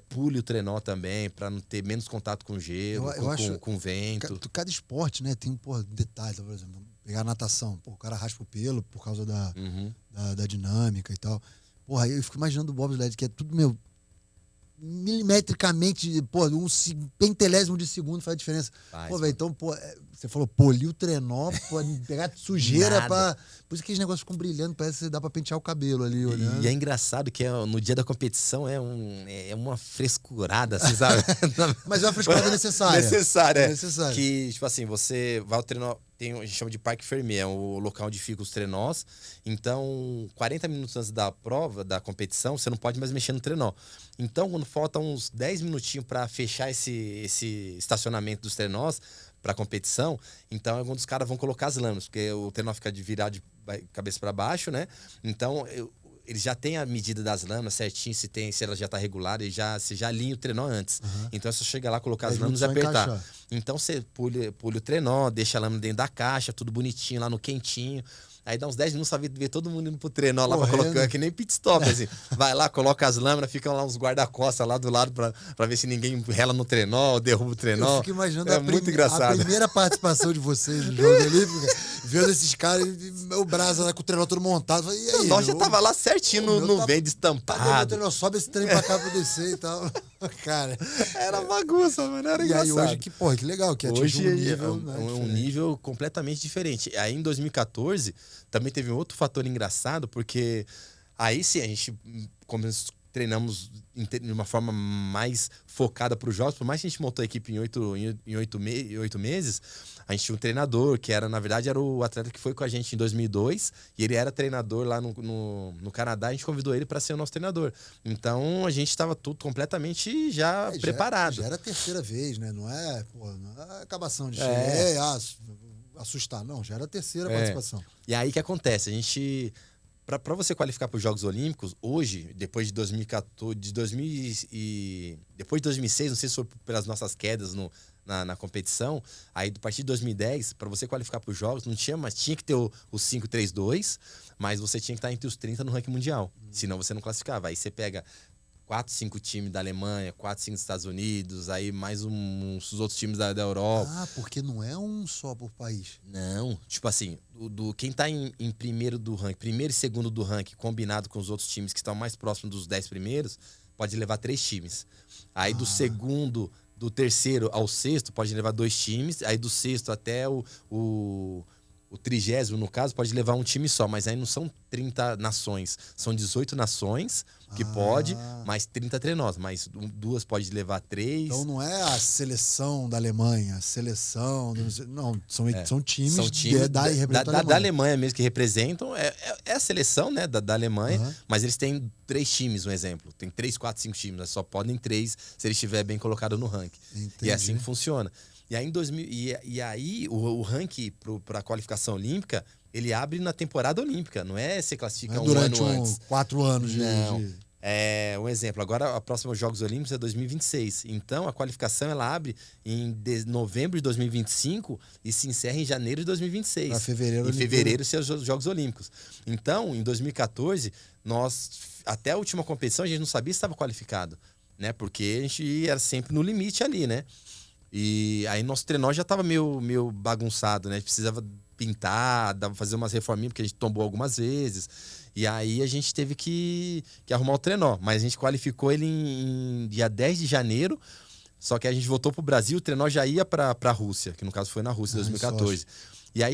pule o trenó também, para não ter menos contato com gelo, com vento. Cada esporte, né, tem detalhes, por exemplo, pegar a natação. O cara raspa o pelo por causa da dinâmica e tal. Porra, aí eu fico imaginando o bobsled, que é tudo, milimetricamente, um pentelésimo de segundo faz diferença. Velho, então, você falou, polir o trenó, pegar sujeira pra... Por isso que os negócios ficam brilhando, parece que dá pra pentear o cabelo ali, olhando. E é engraçado que no dia da competição é uma frescurada, assim, sabe? Mas é uma frescurada necessária. Necessária. Que, tipo assim, você vai ao trenó... a gente chama de Parque Fermier, é o local onde ficam os trenós. Então, 40 minutos antes da prova, da competição, você não pode mais mexer no trenó. Então, quando falta uns 10 minutinhos para fechar esse estacionamento dos trenós para competição, então é quando os caras vão colocar as lâminas, porque o trenó fica virado de cabeça para baixo, né? Então, eles já têm a medida das lâminas certinho, se ela já está regular, você já alinha o trenó antes. Então é só chegar lá, colocar as lâminas e apertar. Encaixar. Então você pule o trenó, deixa a lâmina dentro da caixa, tudo bonitinho, lá no quentinho. Aí dá uns 10 minutos, você vê todo mundo indo pro trenó lá pra colocar, que nem pit stop, assim. Vai lá, coloca as lâminas, ficam lá uns guarda-costas lá do lado pra ver se ninguém rela no trenó, derruba o trenó. Eu fico imaginando muito engraçado. A primeira participação de vocês no Jogo Olímpico, vendo esses caras, o Brasa lá com o trenó todo montado. E aí, nós já tava lá certinho no vento estampado. O trenó sobe esse trem pra cá pra descer e tal. Cara, Era bagunça, mano, era e engraçado. aí hoje que legal, que Hoje atingiu um nível, né, um diferente. nível completamente diferente. Aí em 2014 também teve um outro fator engraçado, porque aí sim a gente treinamos de uma forma mais focada para os jogos. Por mais que a gente montou a equipe em 8 meses, a gente tinha um treinador que era, na verdade, era o atleta que foi com a gente em 2002 e ele era treinador lá no Canadá. A gente convidou ele para ser o nosso treinador. Então a gente estava tudo completamente já preparado. Já era a terceira vez, né? Não é, pô, não é acabação de É. assustar, não. Já era a terceira É. participação. E aí o que acontece? A gente, para você qualificar para os Jogos Olímpicos, hoje, depois de 2014, depois de 2006, não sei se foi pelas nossas quedas na competição, aí a partir de 2010, para você qualificar para os Jogos, não tinha, mas tinha que ter o 5-3-2, mas você tinha que estar entre os 30 no ranking mundial. Senão você não classificava. Aí você pega 4, 5 times da Alemanha, 4, 5 dos Estados Unidos, aí mais uns outros times da Europa. Ah, porque não é um só por país. Não, tipo assim, quem tá em primeiro do ranking, primeiro e segundo do ranking, combinado com os outros times que estão mais próximos dos 10 primeiros, pode levar 3 times. Aí do segundo, do terceiro ao sexto, pode levar 2 times. Aí do sexto até o 30º, no caso, pode levar um time só. Mas aí não são 30 nações, são 18 nações que pode, mais 30 treinós. Mas 2 pode levar 3. Então não é a seleção da Alemanha, a seleção... Não, são times, da Alemanha mesmo que representam. É a seleção, né, da Alemanha, mas eles têm 3 times, um exemplo. Tem 3, 4, 5 times, mas só podem 3 se ele estiver bem colocado no ranking. Entendi. E é assim que funciona. E aí, o ranking para a qualificação olímpica, ele abre na temporada olímpica, não é você classifica durante um ano antes. 4 anos Não. É um exemplo. Agora, a próxima Jogos Olímpicos é 2026. Então, a qualificação ela abre em novembro de 2025 e se encerra em janeiro de 2026. Pra fevereiro. Em fevereiro, são os Jogos Olímpicos. Então, em 2014, até a última competição, a gente não sabia se estava qualificado, né? Porque a gente era sempre no limite ali, né? E aí nosso trenó já estava meio bagunçado, né? A gente precisava pintar, fazer umas reforminhas, porque a gente tombou algumas vezes. E aí a gente teve que arrumar o trenó. Mas a gente qualificou ele em dia 10 de janeiro. Só que a gente voltou pro Brasil, o trenó já ia pra Rússia, que no caso foi na Rússia, em 2014. E aí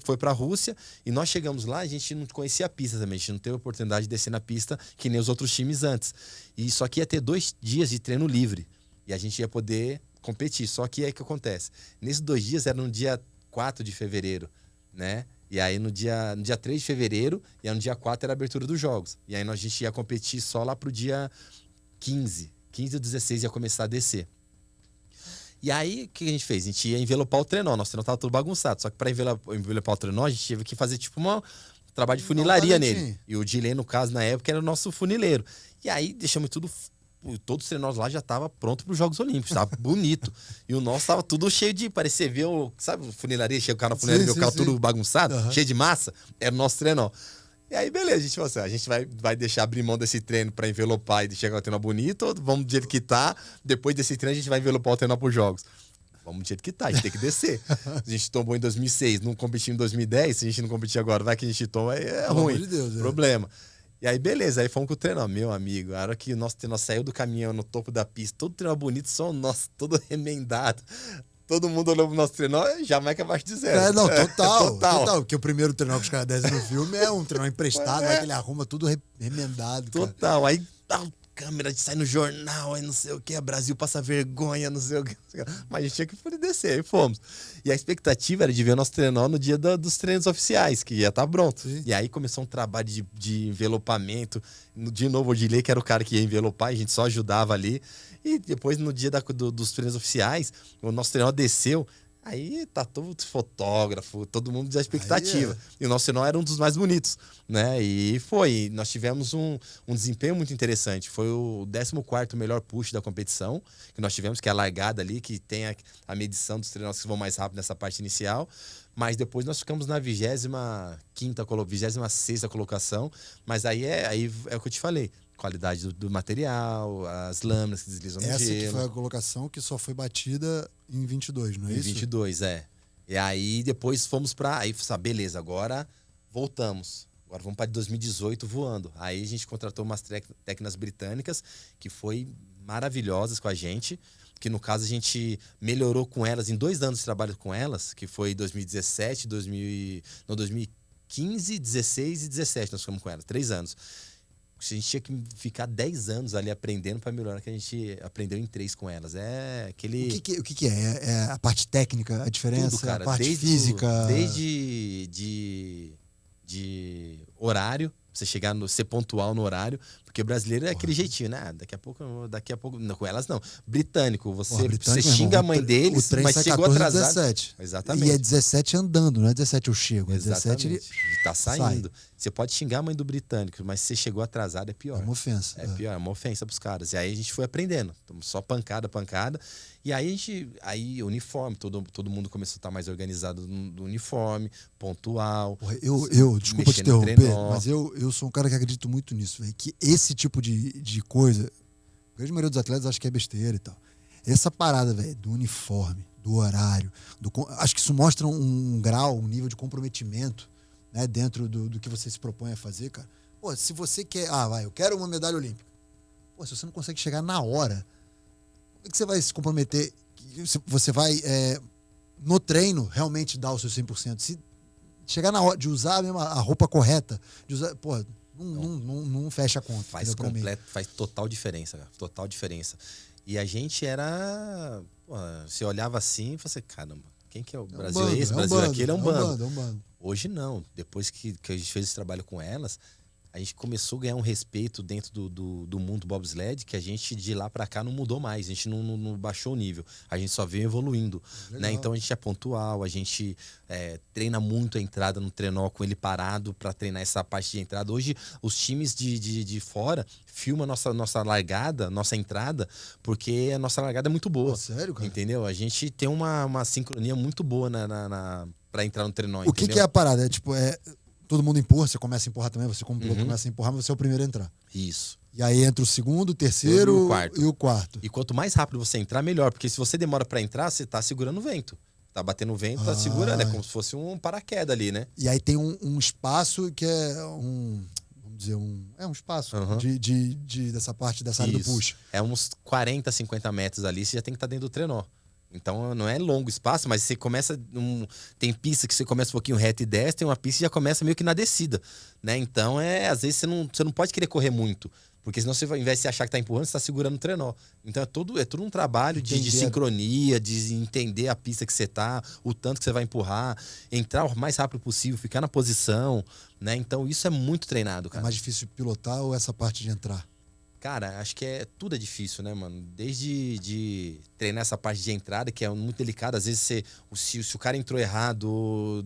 foi pra Rússia, e nós chegamos lá, a gente não conhecia a pista também, a gente não teve a oportunidade de descer na pista que nem os outros times antes. E só que ia ter 2 dias de treino livre. E a gente ia poder competir. Só que aí o que acontece? Nesses 2 dias era no dia 4 de fevereiro, né? E aí no dia 3 de fevereiro e aí no dia 4 era a abertura dos jogos. E aí a gente ia competir só lá pro dia 15 ou 16 ia começar a descer. E aí, o que a gente fez? A gente ia envelopar o trenó. Nosso trenó tava todo bagunçado. Só que para envelopar o trenó, a gente teve que fazer tipo um trabalho de funilaria nele. E o Dilei, no caso, na época, era o nosso funileiro. E aí, deixamos tudo... Todos os trenós lá já tava pronto para os Jogos Olímpicos, tava bonito. E o nosso tava tudo cheio de... Parecia ver sabe, funilaria? Chega o cara na funilaria, vê o carro tudo bagunçado, cheio de massa. Era o nosso trenó. E aí, beleza, a gente falou assim, a gente vai deixar abrir mão desse treino para envelopar e chegar o trenó bonito, ou vamos do jeito que tá, depois desse treino a gente vai envelopar o trenó para os Jogos. Vamos do jeito que tá, a gente tem que descer. A gente tombou em 2006, não competiu em 2010, se a gente não competir agora, vai que a gente toma, é ruim, de Deus, problema. E aí, beleza, aí fomos com o trenó, meu amigo, a hora que o nosso trenó saiu do caminhão no topo da pista, todo trenó bonito, só o nosso, todo remendado. Todo mundo olhou pro nosso trenó, Jamaica abaixo de 0. Não, total. Porque o primeiro trenó que os caras descem no filme é um trenó emprestado, que ele arruma tudo remendado. Total, cara. Aí a câmera sai no jornal, aí não sei o que, Brasil passa vergonha, não sei o que. Mas a gente tinha que poder descer, aí fomos. E a expectativa era de ver o nosso trenó no dia dos treinos oficiais, que ia estar pronto. Sim. E aí começou um trabalho de envelopamento. De novo, o Dilei, que era o cara que ia envelopar, a gente só ajudava ali. E depois, no dia dos treinos oficiais, o nosso trenó desceu. Aí tá todo fotógrafo, todo mundo da expectativa. E o nosso trenó era um dos mais bonitos, né? E nós tivemos um desempenho muito interessante. Foi o 14º melhor push da competição, que nós tivemos, que é a largada ali, que tem a medição dos trenós que vão mais rápido nessa parte inicial. Mas depois nós ficamos na 26ª colocação. Mas aí é o que eu te falei. Qualidade do material, as lâminas que deslizam no gelo. Essa que foi a colocação que só foi batida em 22, não é isso? Em 22, é. E aí depois fomos aí, beleza, agora voltamos. Agora vamos para 2018 voando. Aí a gente contratou umas técnicas britânicas, que foi maravilhosas com a gente, que no caso a gente melhorou com elas em 2 anos de trabalho com elas, que foi 2017, 2015, 16 e 17 nós ficamos com elas, 3 anos. A gente tinha que ficar 10 anos ali aprendendo para melhorar, que a gente aprendeu em 3 com elas. É aquele... O que é? É a parte técnica, a diferença? Tudo, cara. A parte física? Desde de horário, você chegar ser pontual no horário, porque o brasileiro é aquele jeitinho, né? Daqui a pouco, não, com elas não. Britânico, você xinga a mãe deles, mas chegou 14, atrasado. 17. Exatamente. E é 17 andando, não é 17 eu chego. É 17 ele tá saindo. sai. Você pode xingar a mãe do britânico, mas se você chegou atrasado é pior. É uma ofensa. É pior, é uma ofensa pros caras. E aí a gente foi aprendendo. Só pancada. E aí uniforme, todo mundo começou a estar mais organizado no uniforme, pontual. Porra, desculpa te interromper, mas eu sou um cara que acredito muito nisso, véio, que esse tipo de coisa, a grande maioria dos atletas acha que é besteira e tal. Essa parada, velho, do uniforme, do horário, acho que isso mostra um grau, um nível de comprometimento, né, dentro do que você se propõe a fazer, cara. Pô, se você quer, eu quero uma medalha olímpica. Pô, se você não consegue chegar na hora, como é que você vai se comprometer? Você vai, no treino, realmente dar o seu 100%. Se chegar na hora de usar mesmo a roupa correta, de usar, pô, não fecha a conta. Faz total diferença, cara. Total diferença. E a gente era... Pô, você olhava assim e falava assim, caramba, quem que é o Brasil? É esse, Brasil é aquele, é um bando. Hoje não. Depois que a gente fez esse trabalho com elas, a gente começou a ganhar um respeito dentro do mundo bobsled, que a gente de lá pra cá não mudou mais, a gente não baixou o nível, a gente só veio evoluindo, né? Então a gente é pontual, a gente treina muito a entrada no trenó com ele parado pra treinar essa parte de entrada. Hoje os times de fora filmam nossa largada, nossa entrada, porque a nossa largada é muito boa. Sério, cara? Entendeu? A gente tem uma sincronia muito boa pra entrar no trenó. O que é a parada? Todo mundo empurra, você começa a empurrar também, você como piloto começa a empurrar, mas você é o primeiro a entrar. Isso. E aí entra o segundo, o terceiro e o quarto. E quanto mais rápido você entrar, melhor. Porque se você demora pra entrar, você tá segurando o vento. Tá batendo o vento, tá segurando. É como se fosse um paraquedas ali, né? E aí tem um espaço que é vamos dizer, um espaço dessa parte, dessa área do push. É uns 40, 50 metros ali, você já tem que estar dentro do trenó. Então não é longo espaço, mas você começa. Tem pista que você começa um pouquinho reto e desce, tem uma pista que já começa meio que na descida, né? Então às vezes você não pode querer correr muito. Porque senão você vai, ao invés de você achar que tá empurrando, você tá segurando o trenó. Então é tudo um trabalho de sincronia, de entender a pista que você tá, o tanto que você vai empurrar, entrar o mais rápido possível, ficar na posição, né? Então isso é muito treinado, cara. É mais difícil pilotar ou essa parte de entrar? Cara, acho que tudo é difícil, né, mano? Desde de treinar essa parte de entrada, que é muito delicada. Às vezes, se o cara entrou errado,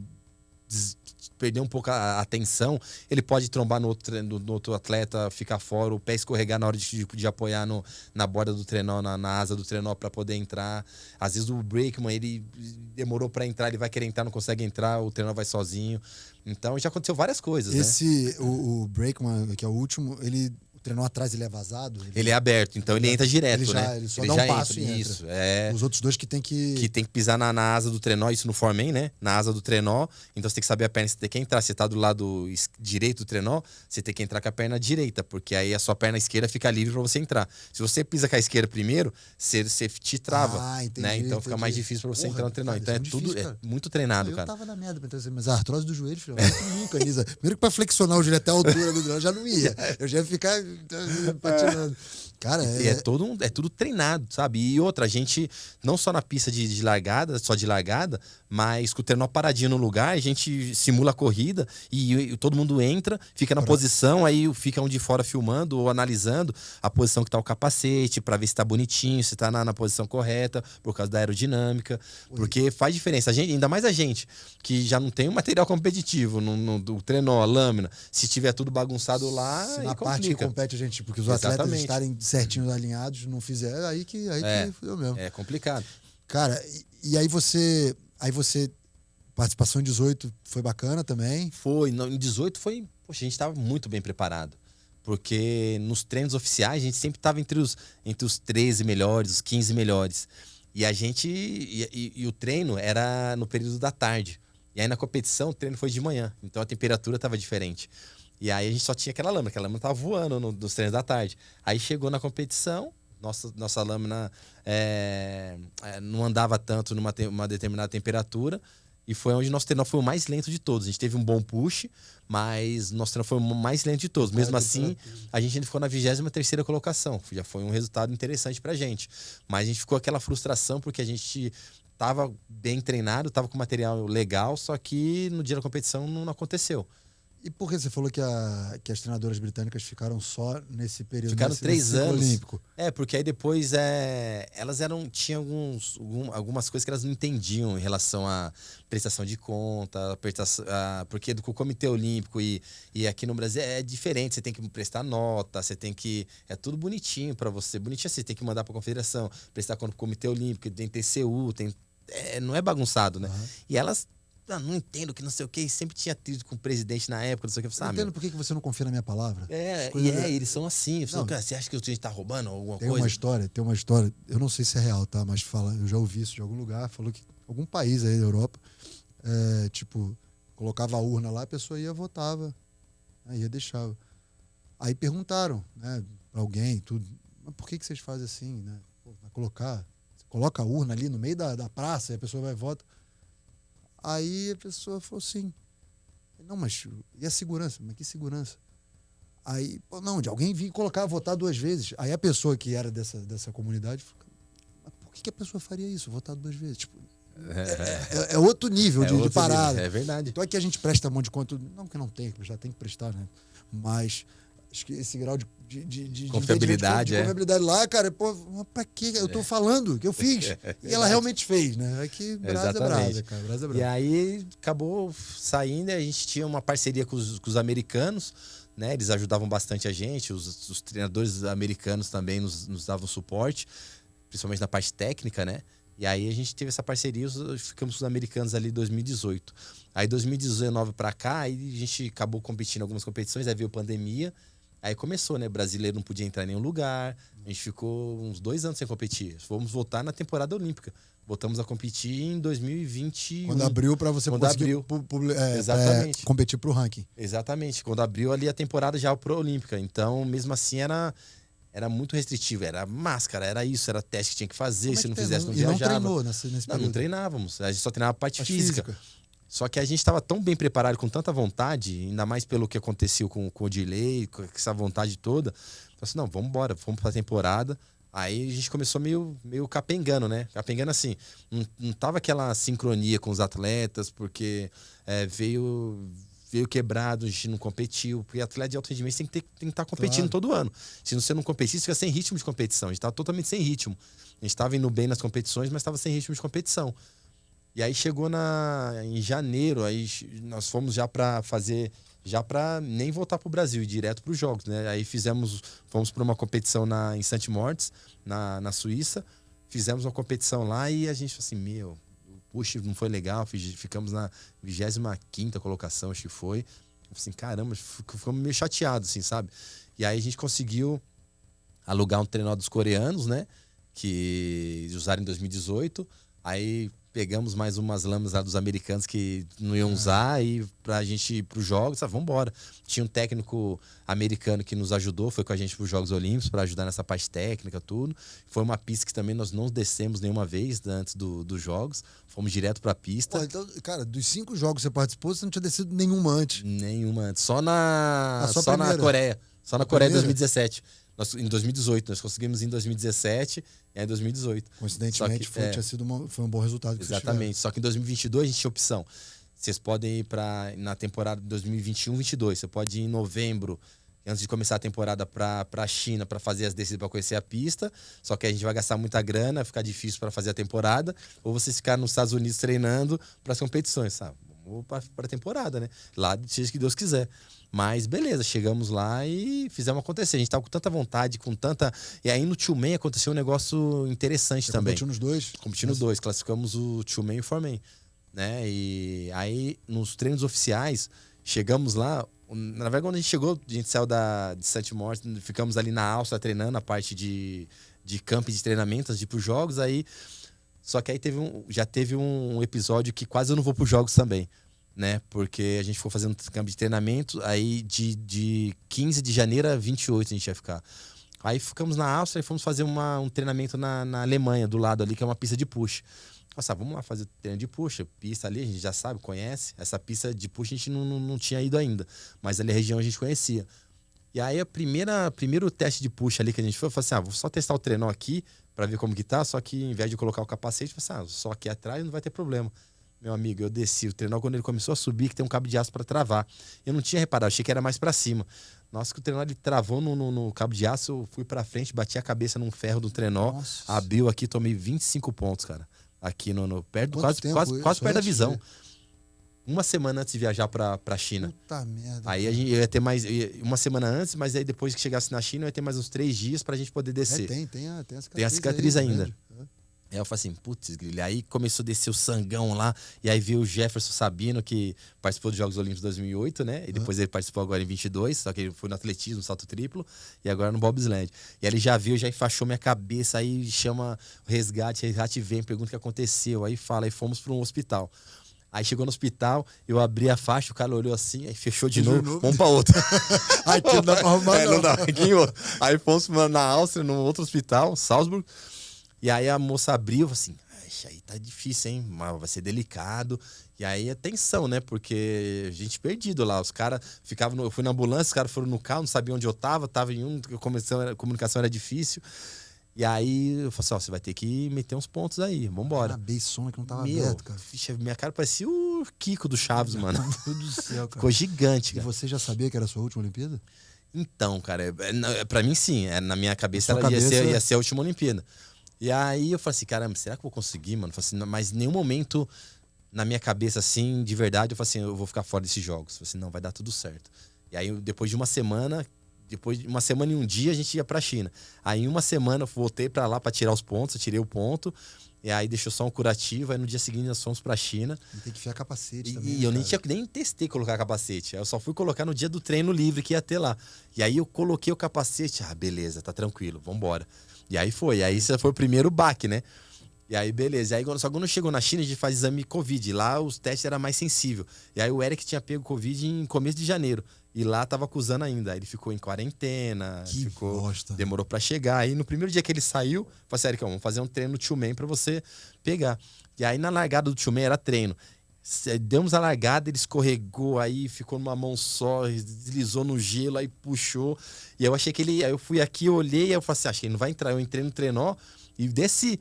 perder um pouco a atenção, ele pode trombar no outro atleta, ficar fora, o pé escorregar na hora de apoiar na borda do trenó, na asa do trenó para poder entrar. Às vezes o brakeman, ele demorou para entrar, ele vai querer entrar, não consegue entrar, o trenó vai sozinho. Então já aconteceu várias coisas, né? O brakeman, que é o último, o trenó atrás ele é vazado? Ele é aberto, então ele entra direto, né? Ele só dá um passo e entra. Isso, Os outros dois que tem que... Que tem que pisar na asa do trenó, isso no Foreman, né? Na asa do trenó. Então você tem que saber a perna, você tem que entrar. Você tá do lado direito do trenó, você tem que entrar com a perna direita, porque aí a sua perna esquerda fica livre para você entrar. Se você pisa com a esquerda primeiro, você te trava, entendi, né? Então fica mais difícil para você entrar no trenó. Então é muito treinado, cara. Eu tava na merda pra entrar, mas a artrose do joelho, filho, eu nunca, Nisa. Primeiro que pra flexionar o joelho até a altura do trenó, já não ia. Eu já ia ficar patinando. Cara, é tudo treinado, sabe? E outra, a gente, não só na pista de largada, mas com o trenó paradinho no lugar, a gente simula a corrida e todo mundo entra, fica na posição, aí fica um de fora filmando ou analisando a posição que tá o capacete, pra ver se tá bonitinho, se tá na posição correta, por causa da aerodinâmica. Porque faz diferença. A gente, ainda mais a gente, que já não tem um material competitivo no trenó, a lâmina. Se tiver tudo bagunçado lá, se na parte que compete a gente, porque os atletas estarem certinhos alinhados, não fizer, aí que fudeu mesmo. É complicado. Cara, e aí você participação em 18 foi bacana também? Foi, em 18 foi, poxa, a gente tava muito bem preparado, porque nos treinos oficiais a gente sempre tava entre os 13 melhores, os 15 melhores, e a gente, e o treino era no período da tarde, e aí na competição o treino foi de manhã, então a temperatura tava diferente. E aí a gente só tinha aquela lâmina tava voando nos treinos da tarde. Aí chegou na competição, nossa lâmina não andava tanto numa determinada temperatura. E foi onde nosso treino foi o mais lento de todos. A gente teve um bom push, mas nosso treino foi o mais lento de todos. Mesmo assim, a gente ainda ficou na 23ª colocação. Já foi um resultado interessante pra gente. Mas a gente ficou aquela frustração porque a gente tava bem treinado, tava com material legal, só que no dia da competição não aconteceu. E por que você falou que as treinadoras britânicas ficaram só nesse período? Ficaram 3 anos. Olímpico? Porque aí depois elas tinham algumas coisas que elas não entendiam em relação à prestação de conta, porque com o Comitê Olímpico e aqui no Brasil é diferente. Você tem que prestar nota, você tem que. É tudo bonitinho para você. Bonitinho assim, você tem que mandar para a confederação, prestar conta pro Comitê Olímpico, tem TCU, não é bagunçado, né? Uhum. E elas. Não entendo que não sei o que, e sempre tinha atrito com o presidente na época, não sei o que. Eu entendo por que você não confia na minha palavra. Eles são assim. Você acha que a gente tá roubando alguma coisa? Tem uma história, eu não sei se é real, tá? Mas eu já ouvi isso de algum lugar, falou que algum país aí da Europa, colocava a urna lá, a pessoa ia, votava, ia deixava. Aí perguntaram, né, pra alguém, tudo, mas por que vocês fazem assim, né? Vai você coloca a urna ali no meio da praça e a pessoa vai e vota. Aí a pessoa falou assim, não, mas e a segurança? Mas que segurança? Aí, não, de alguém vir colocar, votar 2 vezes. Aí a pessoa que era dessa comunidade falou, mas por que a pessoa faria isso, votar 2 vezes? Tipo, é outro nível de parada. Nível, é verdade. Então aqui a gente presta um monte de conta, não que não tem que prestar, tem que prestar, né? Mas acho que esse grau de confiabilidade, confiabilidade lá, cara, pra quê? Eu tô falando que eu fiz. E ela realmente fez, né? Aqui, brasa é brasa, cara. Brasa é brasa. E aí, acabou saindo, a gente tinha uma parceria com os americanos, né? Eles ajudavam bastante a gente, os treinadores americanos também nos davam suporte, principalmente na parte técnica, né? E aí a gente teve essa parceria, ficamos com os americanos ali em 2018. Aí 2019 pra cá, aí a gente acabou competindo em algumas competições, aí veio pandemia. Aí começou, né? Brasileiro não podia entrar em nenhum lugar. A gente ficou uns 2 anos sem competir. Fomos voltar na temporada olímpica. Voltamos a competir em 2021. Quando abriu para você conseguir exatamente. Competir pro ranking. Exatamente. Quando abriu ali a temporada já pro olímpica. Então, mesmo assim, era muito restritivo. Era máscara, era isso, era teste que tinha que fazer. Se não fizesse, não viajava. E não treinou nesse período? Não treinávamos. A gente só treinava a parte física. Só que a gente estava tão bem preparado, com tanta vontade, ainda mais pelo que aconteceu com o delay, com essa vontade toda. Então, assim, não, vamos embora, vamos para a temporada. Aí a gente começou meio capengando, né? Capengando assim, não tava aquela sincronia com os atletas, porque veio quebrado, a gente não competiu. Porque atleta de alto rendimento tem que estar competindo todo ano. Se você não competir, você fica sem ritmo de competição. A gente estava totalmente sem ritmo. A gente estava indo bem nas competições, mas estava sem ritmo de competição. E aí chegou em janeiro, aí nós fomos já para nem voltar para o Brasil, ir direto para os Jogos, né? Aí fomos para uma competição em St. Moritz, na Suíça, fizemos uma competição lá e a gente falou assim, o push não foi legal, ficamos na 25ª colocação, acho que foi. Eu falei assim, caramba, ficamos meio chateados, assim, sabe? E aí a gente conseguiu alugar um treinador dos coreanos, né? Que usaram em 2018, aí pegamos mais umas lâminas lá dos americanos que não iam usar e pra gente ir pros Jogos, vamos embora. Tinha um técnico americano que nos ajudou, foi com a gente pros Jogos Olímpicos para ajudar nessa parte técnica, tudo. Foi uma pista que também nós não descemos nenhuma vez antes dos Jogos, fomos direto pra pista. Pô, então, cara, dos 5 jogos que você participou, você não tinha descido nenhuma antes? Nenhuma antes. Só na Coreia. Só na Coreia em 2017. Em 2018, nós conseguimos em 2017 e aí em 2018. Coincidentemente, foi um bom resultado. Exatamente. Só que em 2022 a gente tinha opção. Vocês podem ir na temporada de 2021-22. Você pode ir em novembro, antes de começar a temporada, para a China, para fazer as descidas, para conhecer a pista. Só que a gente vai gastar muita grana, vai ficar difícil para fazer a temporada. Ou vocês ficar nos Estados Unidos treinando para as competições, sabe? Vamos para a temporada, né? Lá, seja que Deus quiser. Mas beleza, chegamos lá e fizemos acontecer. A gente tava com tanta vontade, E aí no Two-Man aconteceu um negócio interessante também. Competiu nos dois? Competi nos dois. Classificamos o Two-Man e o Four-Man, né? E aí nos treinos oficiais, chegamos lá. Na verdade, quando a gente chegou, a gente saiu de St. Moritz, ficamos ali na Áustria treinando a parte de camp de treinamento, antes de ir pros Jogos. Aí, só que aí já teve um episódio que quase eu não vou pros Jogos também, né? Porque a gente ficou fazendo campo de treinamento, aí de 15 de janeiro a 28 a gente ia ficar. Aí ficamos na Áustria e fomos fazer um treinamento na Alemanha, do lado ali, que é uma pista de push. Nossa, vamos lá fazer treino de push. Pista ali, a gente já sabe, conhece. Essa pista de push a gente não tinha ido ainda. Mas ali a região a gente conhecia. E aí, primeiro teste de push ali que a gente foi, eu falei assim, vou só testar o trenó aqui pra ver como que tá, só que em vez de colocar o capacete, eu falei assim, só aqui atrás não vai ter problema. Meu amigo, eu desci o trenó quando ele começou a subir, que tem um cabo de aço pra travar. Eu não tinha reparado, achei que era mais pra cima. Nossa, que o trenó ele travou no cabo de aço, eu fui pra frente, bati a cabeça num ferro do trenó, Nossa. Abriu aqui, tomei 25 pontos, cara. Aqui perto, quase perto da visão. Uma semana antes de viajar pra China. Puta merda. Aí eu ia ter mais... Uma semana antes, mas aí depois que chegasse na China, eu ia ter mais uns 3 dias pra gente poder descer. Tem a cicatriz ainda. Aí eu falei assim, putz, Grilha. Aí começou a descer o sangão lá. E aí veio o Jefferson Sabino, que participou dos Jogos Olímpicos de 2008, né? E depois ele participou agora em 22, só que ele foi no atletismo, no salto triplo. E agora no bobsled. E aí ele já viu, já enfaixou minha cabeça. Aí chama o resgate vem, pergunta o que aconteceu. Aí fala, aí fomos para um hospital. Aí chegou no hospital, eu abri a faixa, o cara olhou assim, aí fechou de novo, vamos pra outro. Aqui não dá pra arrumar, não dá, aqui em outro. Aí fomos na Áustria, num outro hospital, Salzburg. E aí a moça abriu, assim, aí tá difícil, hein? Mas vai ser delicado. E aí é tensão, né? Porque a gente perdido lá. Os caras ficavam... Eu fui na ambulância, os caras foram no carro, não sabiam onde eu tava em um, a comunicação era difícil. E aí eu falei assim, você vai ter que meter uns pontos aí, vambora. Beiçona que não tava aberto, cara. Ficha, minha cara parecia o Kiko do Chaves, mano. Meu Deus do céu, cara. Ficou gigante, cara. E você já sabia que era a sua última Olimpíada? Então, cara, pra mim sim. Na minha cabeça ia ser a última Olimpíada. E aí eu falei assim, caramba, será que eu vou conseguir, mano? Eu falei assim, mas em nenhum momento na minha cabeça, assim, de verdade, eu falei assim, eu vou ficar fora desses jogos. Eu falei assim, não, vai dar tudo certo. E aí depois de uma semana e um dia, a gente ia pra China. Aí em uma semana eu voltei pra lá pra tirar os pontos, eu tirei o ponto. E aí deixou só um curativo, aí no dia seguinte nós fomos pra China. E tem que enfiar capacete também. E eu nem testei colocar capacete. Eu só fui colocar no dia do treino livre que ia ter lá. E aí eu coloquei o capacete, beleza, tá tranquilo, vambora. E aí foi, esse foi o primeiro baque, né? E aí, beleza. E aí, só quando chegou na China, a gente faz exame Covid. Lá os testes eram mais sensíveis. E aí o Eric tinha pego Covid em começo de janeiro. E lá tava acusando ainda. Aí ele ficou em quarentena. Demorou pra chegar. Aí no primeiro dia que ele saiu, falei assim, Eric, vamos fazer um treino no Tioman pra você pegar. E aí na largada do Tioman era treino. Demos a largada, ele escorregou, aí ficou numa mão só, deslizou no gelo, aí puxou. E eu achei que ele... Aí eu fui aqui, olhei, aí eu falei assim, acho que ele não vai entrar. Eu entrei no trenó e desci.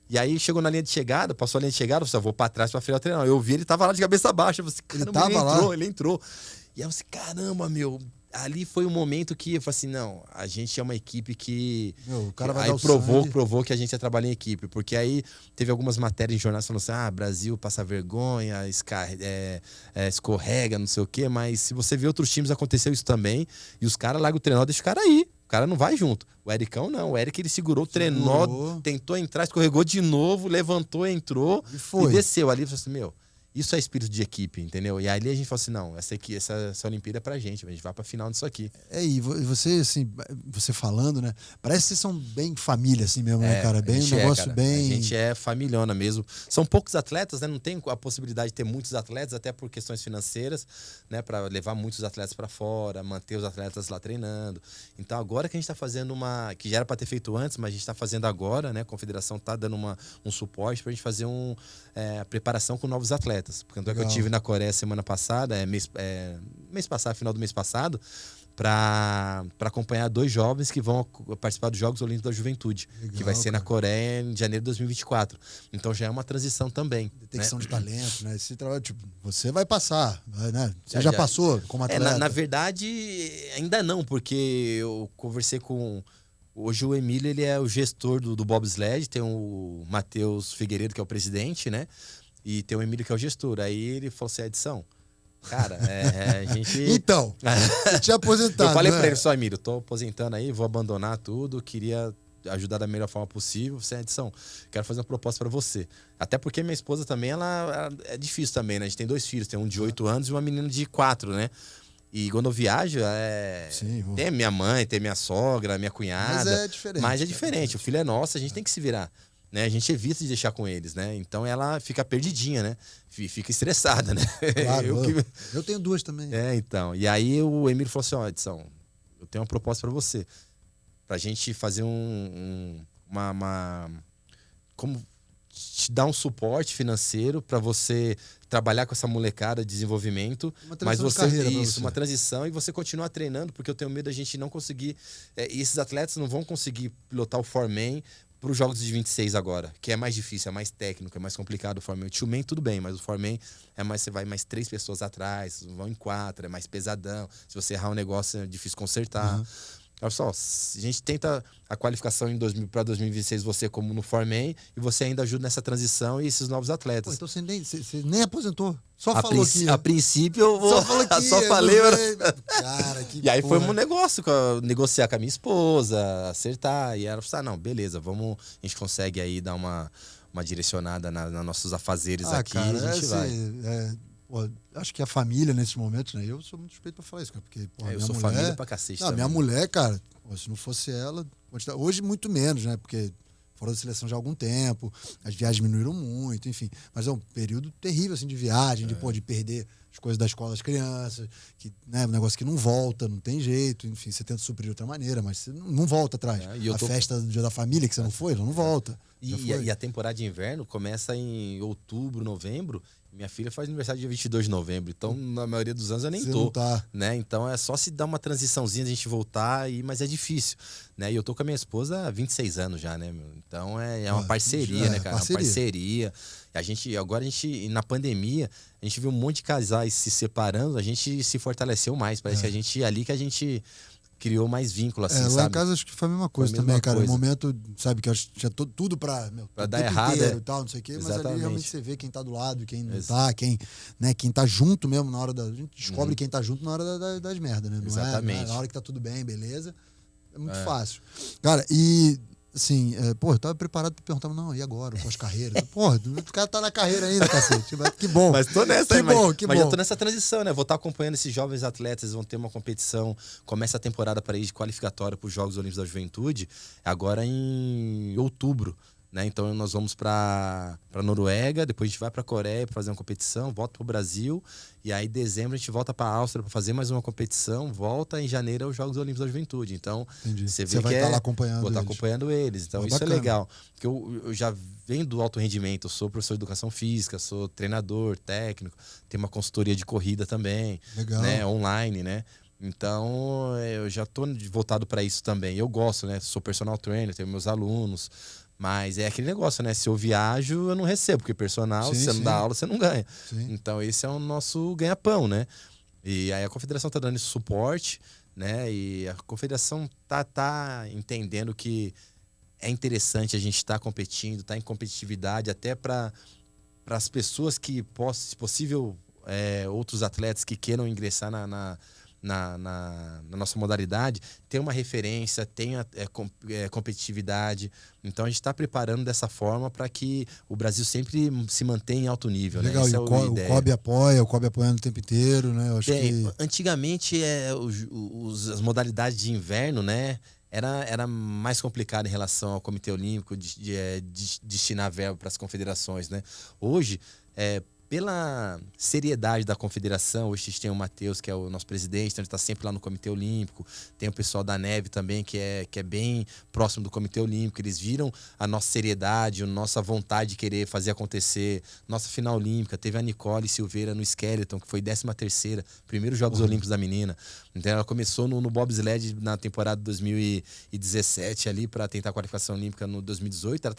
E aí chegou na linha de chegada, passou a linha de chegada, eu falei, vou pra trás pra frear o trenó. Eu vi, ele tava lá de cabeça baixa. Eu falei, caramba, ele entrou. E aí eu falei, caramba, meu... Ali foi um momento que eu falei assim, não, a gente é uma equipe que... o cara vai aí dar o provou que a gente ia trabalhar em equipe. Porque aí teve algumas matérias em jornais falando assim, Brasil passa vergonha, escorrega, não sei o quê. Mas se você vê outros times, aconteceu isso também. E os caras largam o trenó, deixa o cara aí. O cara não vai junto. O Ericão não. O Eric, ele segurou o trenó, tentou entrar, escorregou de novo, levantou, entrou e desceu ali. Eu falei assim, meu... Isso é espírito de equipe, entendeu? E ali a gente falou assim, não, essa Olimpíada é pra gente, a gente vai pra final disso aqui. E você, assim, você falando, né? Parece que vocês são bem família, assim mesmo, né, cara? Bem um negócio bem... A gente é familhona mesmo. São poucos atletas, né? Não tem a possibilidade de ter muitos atletas, até por questões financeiras, né? Pra levar muitos atletas pra fora, manter os atletas lá treinando. Então agora que a gente tá fazendo que já era pra ter feito antes, mas a gente tá fazendo agora, né? A confederação tá dando um suporte pra gente fazer a preparação com novos atletas. Porque eu estive na Coreia semana passada, final do mês passado, para acompanhar 2 jovens que vão participar dos Jogos Olímpicos da Juventude, que vai ser na Coreia em janeiro de 2024. Então já é uma transição também. Detecção de talento, né? Esse trabalho, você vai passar, né? Você já passou como atleta? Na verdade, ainda não, porque eu conversei com... Hoje o Emílio, ele é o gestor do bobsled, tem o Matheus Figueiredo, que é o presidente, né? E tem o Emílio, que é o gestor. Aí ele falou assim, Edição, cara, a gente... Então, você tinha aposentado, eu falei pra ele, Emílio, tô aposentando aí, vou abandonar tudo, queria ajudar da melhor forma possível. Você, Edição, quero fazer uma proposta pra você. Até porque minha esposa também, ela é difícil também, né? A gente tem 2 filhos, tem um de 8 anos e uma menina de 4, né? E quando eu viajo, tem minha mãe, tem minha sogra, minha cunhada. Mas é diferente. O filho é nosso, a gente tem que se virar. Né? A gente evita de deixar com eles, né? Então ela fica perdidinha, né? Fica estressada, né? Claro, eu tenho 2 também. Então. E aí o Emílio falou assim, Edição, eu tenho uma proposta pra você. pra gente fazer como te dar um suporte financeiro para você trabalhar com essa molecada de desenvolvimento, mas você uma transição e você continuar treinando, porque eu tenho medo da gente não conseguir e esses atletas não vão conseguir pilotar o Foreman para os jogos de 26 agora, que é mais difícil, é mais técnico, é mais complicado o Foreman. O Two-Man tudo bem, mas o Foreman é mais, você vai mais 3 pessoas atrás, vão em 4, é mais pesadão. Se você errar um negócio é difícil consertar. Olha só, a gente tenta a qualificação para 2026 você como no Foreman e você ainda ajuda nessa transição e esses novos atletas. Pô, então você nem aposentou, só falou que... A princípio eu vou... Só falou que só falei... Cara, que e aí porra. foi um negócio, negociar com a minha esposa, acertar, e ela falou, não, beleza, vamos, a gente consegue aí dar uma direcionada nos nossos afazeres aqui, cara, a gente vai. Pô, acho que a família nesses momentos, né? Eu sou muito suspeito pra falar isso, cara. Porque, pô, eu sou mulher, família pra cacete. Não, minha mulher, cara, pô, se não fosse ela. Hoje, muito menos, né? Porque fora da seleção já há algum tempo, as viagens diminuíram muito, enfim. Mas é um período terrível, assim, de viagem, de perder as coisas da escola das crianças, que, né, um negócio que não volta, não tem jeito, enfim, você tenta suprir de outra maneira, mas você não volta atrás. Festa do Dia da Família que você não foi, ela não volta. E a temporada de inverno começa em outubro, novembro. Minha filha faz aniversário dia 22 de novembro, então na maioria dos anos eu nem tô, né? Então é só se dar uma transiçãozinha a gente voltar, mas é difícil, né? E eu tô com a minha esposa há 26 anos já, né? Então é uma parceria, né, cara? Uma parceria. Agora a gente, na pandemia, a gente viu um monte de casais se separando, a gente se fortaleceu mais. Parece que a gente criou mais vínculo, assim, lá sabe? em casa acho que foi a mesma coisa também, cara. No momento, sabe, que eu tinha tudo pra dar errado e tal, não sei o quê, mas ali realmente você vê quem tá do lado, quem não tá, quem tá junto mesmo na hora da... A gente descobre quem tá junto na hora das merdas, né? Não é na hora que tá tudo bem, beleza. É muito fácil. Cara, e... Assim, eu tava preparado pra perguntar, não, e agora? Pós-carreira? Porra, o cara tá na carreira ainda, cacete. Que bom. Mas tô nessa, que bom. Mas eu tô nessa transição, né? Vou estar acompanhando esses jovens atletas, eles vão ter uma competição, começa a temporada para ir de qualificatória para os Jogos Olímpicos da Juventude, agora em outubro. Né? Então nós vamos para Noruega, depois a gente vai para Coreia para fazer uma competição, volta para o Brasil e aí em dezembro a gente volta para a Áustria para fazer mais uma competição, volta em janeiro aos Jogos Olímpicos da Juventude. Então você vê vai estar lá acompanhando vou estar acompanhando eles. Então isso bacana. É legal, porque eu já venho do alto rendimento, eu sou professor de educação física, sou treinador, técnico, tenho uma consultoria de corrida também, né? Online, né? Então eu já estou voltado para isso também. Eu gosto, né? Sou personal trainer, tenho meus alunos. Mas é aquele negócio, né? Se eu viajo, eu não recebo, porque personal, se você não dá aula, você não ganha. Sim. Então, esse é o nosso ganha-pão, né? E aí a confederação tá dando esse suporte, né? E a confederação tá entendendo que é interessante a gente estar competindo, tá em competitividade, até para as pessoas que, se possível, outros atletas que queiram ingressar na nossa modalidade, tem uma referência, tem competitividade. Então a gente está preparando dessa forma para que o Brasil sempre se mantenha em alto nível. Legal, né? E o COB apoia, o COB apoiando o tempo inteiro, né? Eu acho que... Antigamente as modalidades de inverno, né? Era mais complicado em relação ao Comitê Olímpico de destinar verba para as confederações, né? Hoje, pela seriedade da confederação, hoje a gente tem o Matheus, que é o nosso presidente, então ele está sempre lá no Comitê Olímpico. Tem o pessoal da Neve também, que é bem próximo do Comitê Olímpico. Eles viram a nossa seriedade, a nossa vontade de querer fazer acontecer. Nossa final olímpica, teve a Nicole Silveira no Skeleton, que foi 13ª, primeiros Jogos Olímpicos da menina. Então ela começou no bobsled na temporada de 2017 ali, para tentar a qualificação olímpica no 2018. Ela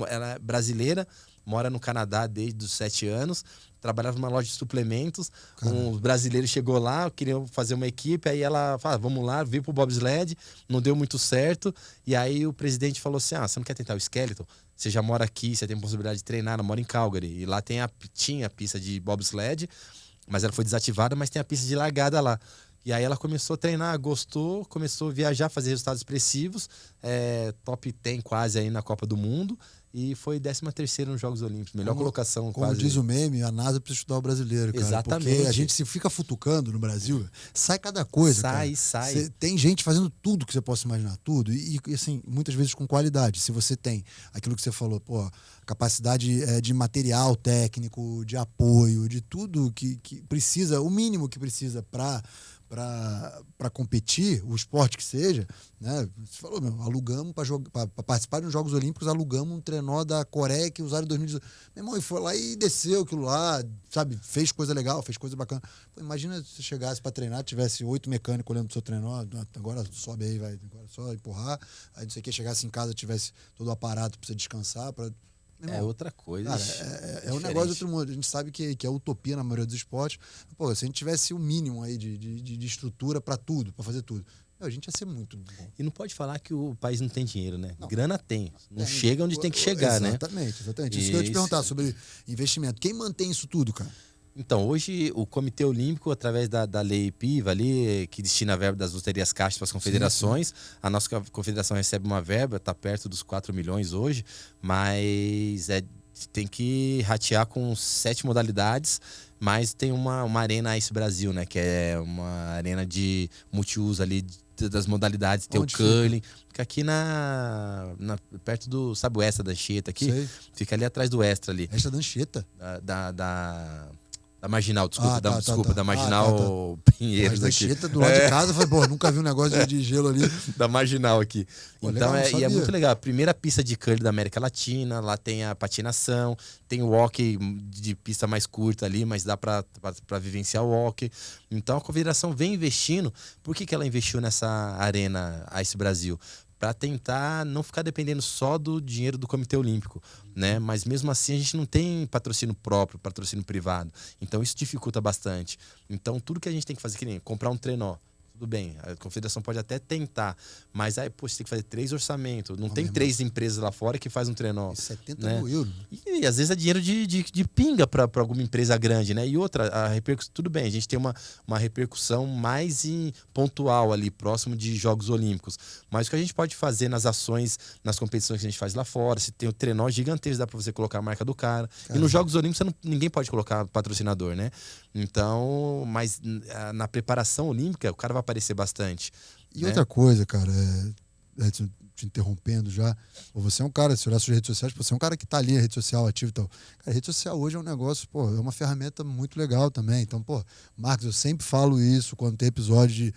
é brasileira, mora no Canadá desde os 7 anos, trabalhava numa loja de suplementos. Um brasileiro chegou lá, queriam fazer uma equipe, aí ela falou, vamos lá, veio pro bobsled, não deu muito certo, e aí o presidente falou assim, você não quer tentar o Skeleton? Você já mora aqui, você tem possibilidade de treinar, ela mora em Calgary, e lá tinha a pista de bobsled, mas ela foi desativada, mas tem a pista de largada lá. E aí ela começou a treinar, gostou, começou a viajar, fazer resultados expressivos, top 10 quase aí na Copa do Mundo, e foi 13ª nos Jogos Olímpicos, melhor colocação como quase. Diz o meme, a NASA precisa estudar o brasileiro, cara. Exatamente. Porque a gente se fica futucando no Brasil, sai cada coisa, sai. Tem gente fazendo tudo que você possa imaginar, tudo, e assim, muitas vezes com qualidade. Se você tem aquilo que você falou, capacidade de material técnico, de apoio, de tudo que precisa, o mínimo que precisa para para competir, o esporte que seja, né? Você falou, alugamos para participar de uns Jogos Olímpicos, alugamos um trenó da Coreia que usaram em 2018. Meu irmão, e foi lá e desceu aquilo lá, sabe? Fez coisa legal, fez coisa bacana. Pô, imagina se chegasse para treinar, tivesse 8 mecânicos olhando pro seu trenó, agora sobe aí, vai, agora só empurrar, aí não sei o que, chegasse em casa, tivesse todo o aparato para você descansar, é outra coisa. Cara, é um negócio de outro mundo. A gente sabe que é utopia na maioria dos esportes. Pô, se a gente tivesse o mínimo aí de estrutura para tudo, para fazer tudo, a gente ia ser muito bom. E não pode falar que o país não tem dinheiro, né? Não. Grana tem. Não chega onde tem que chegar, exatamente, né? Exatamente. Isso que eu ia te perguntar sobre investimento. Quem mantém isso tudo, cara? Então, hoje o Comitê Olímpico, através da lei PIVA ali, que destina a verba das loterias caixas para as confederações, sim. A nossa confederação recebe uma verba, está perto dos 4 milhões hoje, mas tem que ratear com 7 modalidades, mas tem uma Arena Ice Brasil, né? Que é uma arena de multiuso ali das modalidades. Tem onde o curling, fica aqui perto do, sabe o Extra da Anchieta aqui? Sei. Fica ali atrás do Extra ali. Extra da Anchieta? Da Marginal, desculpa, da Marginal Pinheiros aqui. Da do lado de casa, foi, pô, nunca vi um negócio de gelo ali. Da Marginal aqui. Pô, então, legal, e é muito legal. A primeira pista de curling da América Latina, lá tem a patinação, tem o hockey de pista mais curta ali, mas dá pra vivenciar o hockey. Então a confederação vem investindo. Por que ela investiu nessa Arena Ice Brasil? Para tentar não ficar dependendo só do dinheiro do Comitê Olímpico, né? Mas mesmo assim a gente não tem patrocínio próprio, patrocínio privado. Então isso dificulta bastante. Então tudo que a gente tem que fazer, que nem comprar um trenó, tudo bem, a confederação pode até tentar, mas aí, pô, você tem que fazer 3 orçamentos. Não tem 3 empresas lá fora que faz um trenó. E 70 né? mil euros. E às vezes é dinheiro de pinga para alguma empresa grande, né? E outra, a repercussão, tudo bem, a gente tem uma repercussão mais pontual ali, próximo de Jogos Olímpicos. Mas o que a gente pode fazer nas ações, nas competições que a gente faz lá fora, se tem o trenó gigantesco, dá para você colocar a marca do cara. E nos Jogos Olímpicos ninguém pode colocar patrocinador, né? Então, mas na preparação olímpica, o cara vai aparecer bastante. E né? outra coisa, cara, te interrompendo já, você é um cara, se olhar suas redes sociais, você é um cara que tá ali na rede social ativo e tal. Cara, a rede social hoje é um negócio, pô, é uma ferramenta muito legal também. Então, pô, Marcos, eu sempre falo isso quando tem episódio de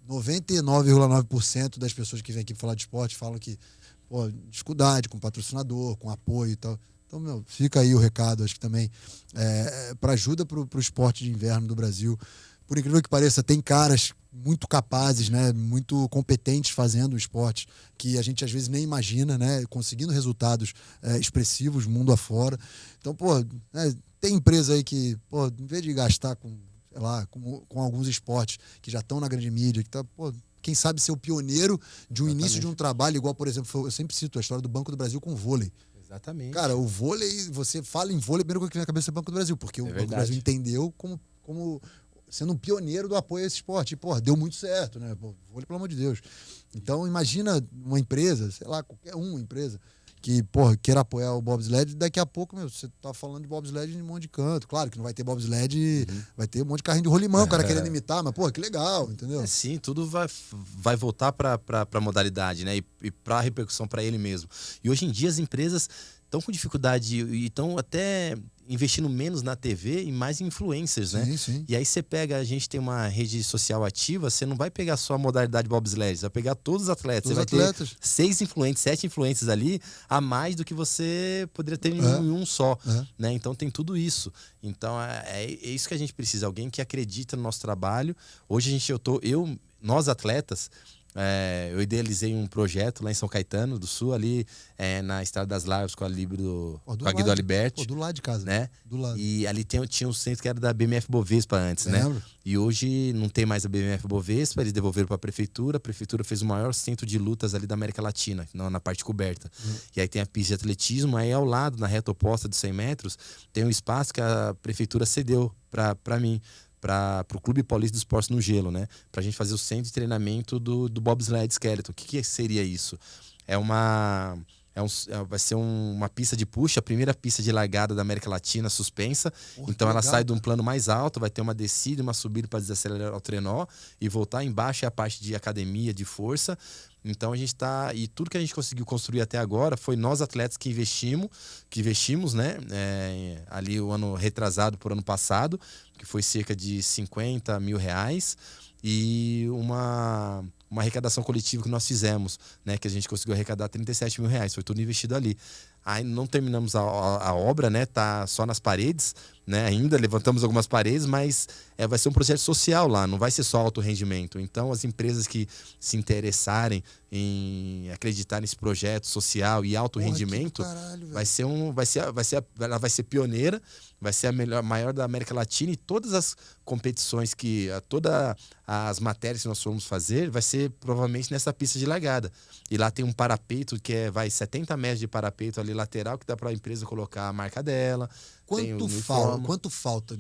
99,9% das pessoas que vêm aqui falar de esporte falam que, pô, dificuldade com patrocinador, com apoio e tal. Então, fica aí o recado, acho que também para ajuda pro esporte de inverno do Brasil. Por incrível que pareça, tem caras muito capazes, né, muito competentes fazendo o esporte, que a gente às vezes nem imagina, né, conseguindo resultados expressivos mundo afora. Então, pô, tem empresa aí que, pô, em vez de gastar com alguns esportes que já estão na grande mídia, que tá, pô, quem sabe ser o pioneiro de um início de um trabalho, igual, por exemplo, eu sempre cito a história do Banco do Brasil com o vôlei. Exatamente. Cara, o vôlei, você fala em vôlei, primeiro que vem na cabeça é o Banco do Brasil, porque o Banco do Brasil entendeu como sendo um pioneiro do apoio a esse esporte. E, porra, deu muito certo, né? Pô, vôlei, pelo amor de Deus. Então, imagina uma empresa, sei lá, qualquer uma empresa, que, porra, queira apoiar o bobsled, daqui a pouco, você tá falando de bobsled em um monte de canto. Claro que não vai ter bobsled, vai ter um monte de carrinho de rolimão, o cara querendo imitar, mas, porra, que legal, entendeu? Sim, tudo vai voltar pra modalidade, né? E pra repercussão pra ele mesmo. E hoje em dia as empresas estão com dificuldade e estão até investindo menos na TV e mais em influencers, né? Sim, sim. E aí você pega, a gente tem uma rede social ativa, você não vai pegar só a modalidade bobsled, você vai pegar todos os atletas. Você vai ter 6 influentes, 7 influentes ali, a mais do que você poderia ter em um só. Né? Então tem tudo isso. Então é isso que a gente precisa, alguém que acredita no nosso trabalho. Hoje nós atletas, eu idealizei um projeto lá em São Caetano do Sul, ali na Estrada das Lajes com a Guido Aliberti. Do lado de casa. Né? Do lado. E ali tinha um centro que era da BMF Bovespa antes, né? E hoje não tem mais a BMF Bovespa, eles devolveram para a prefeitura fez o maior centro de lutas ali da América Latina, na parte coberta. E aí tem a pista de atletismo, aí ao lado, na reta oposta dos 100 metros, tem um espaço que a prefeitura cedeu para mim, para o Clube Paulista do Esporte no Gelo, né? Pra gente fazer o centro de treinamento do bobsled skeleton. O que seria isso? É vai ser uma pista de push, a primeira pista de largada da América Latina suspensa. Porra, Então que ela legal, sai de um cara. plano mais alto, vai ter uma descida e uma subida para desacelerar o trenó e voltar embaixo é a parte de academia, de força. Então a gente tá. E tudo que a gente conseguiu construir até agora foi nós atletas que investimos, né? Ali o ano retrasado por ano passado, que foi cerca de R$50 mil. E uma arrecadação coletiva que nós fizemos, né? Que a gente conseguiu arrecadar R$37 mil. Foi tudo investido ali. Aí não terminamos a obra, né? Tá só nas paredes, né? Ainda levantamos algumas paredes, mas vai ser um projeto social lá, não vai ser só alto rendimento. Então, as empresas que se interessarem em acreditar nesse projeto social e alto rendimento, caralho, ela vai ser pioneira, vai ser a maior da América Latina, e todas as competições todas as matérias que nós formos fazer, vai ser provavelmente nessa pista de largada. E lá tem um parapeito que vai 70 metros de parapeito ali lateral, que dá para a empresa colocar a marca dela. Quanto falta?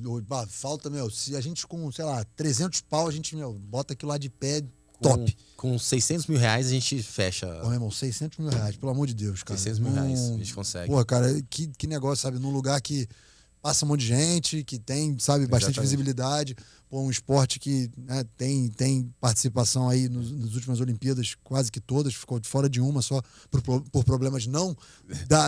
Falta, meu, se a gente com, sei lá, 300 pau, a gente, meu, bota aquilo lá de pé, top. Com R$600 mil a gente fecha. Pô, meu irmão, R$600 mil, pelo amor de Deus, cara. R$600 mil a gente consegue. Pô, cara, que negócio, sabe? Num lugar que passa um monte de gente, que tem, sabe, bastante visibilidade. Pô, um esporte que, né, tem participação aí nas últimas Olimpíadas, quase que todas, ficou de fora de uma só por problemas não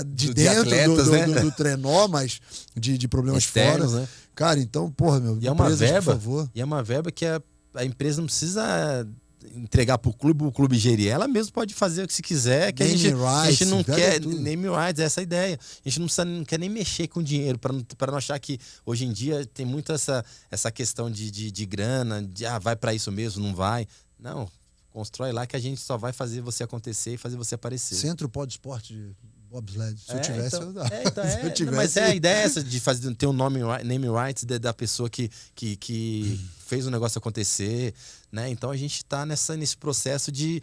de dentro atletas, do trenó, mas de problemas externos, fora. Né? Cara, então, porra, meu, e é uma verba, por favor. E é uma verba que a empresa não precisa entregar pro clube, o clube gerir. Ela mesmo pode fazer o que se quiser, que a gente não quer name rights, essa é a ideia. A gente não quer nem mexer com dinheiro, para não achar que hoje em dia tem muito essa questão de grana, vai para isso mesmo, não vai. Não, constrói lá que a gente só vai fazer você acontecer e fazer você aparecer. Centro Pod Esporte de bobsled. Se eu tivesse, eu dava. Se eu tivesse... Mas a ideia é essa, de ter um name rights da pessoa que fez o negócio acontecer, né? Então a gente está nesse processo de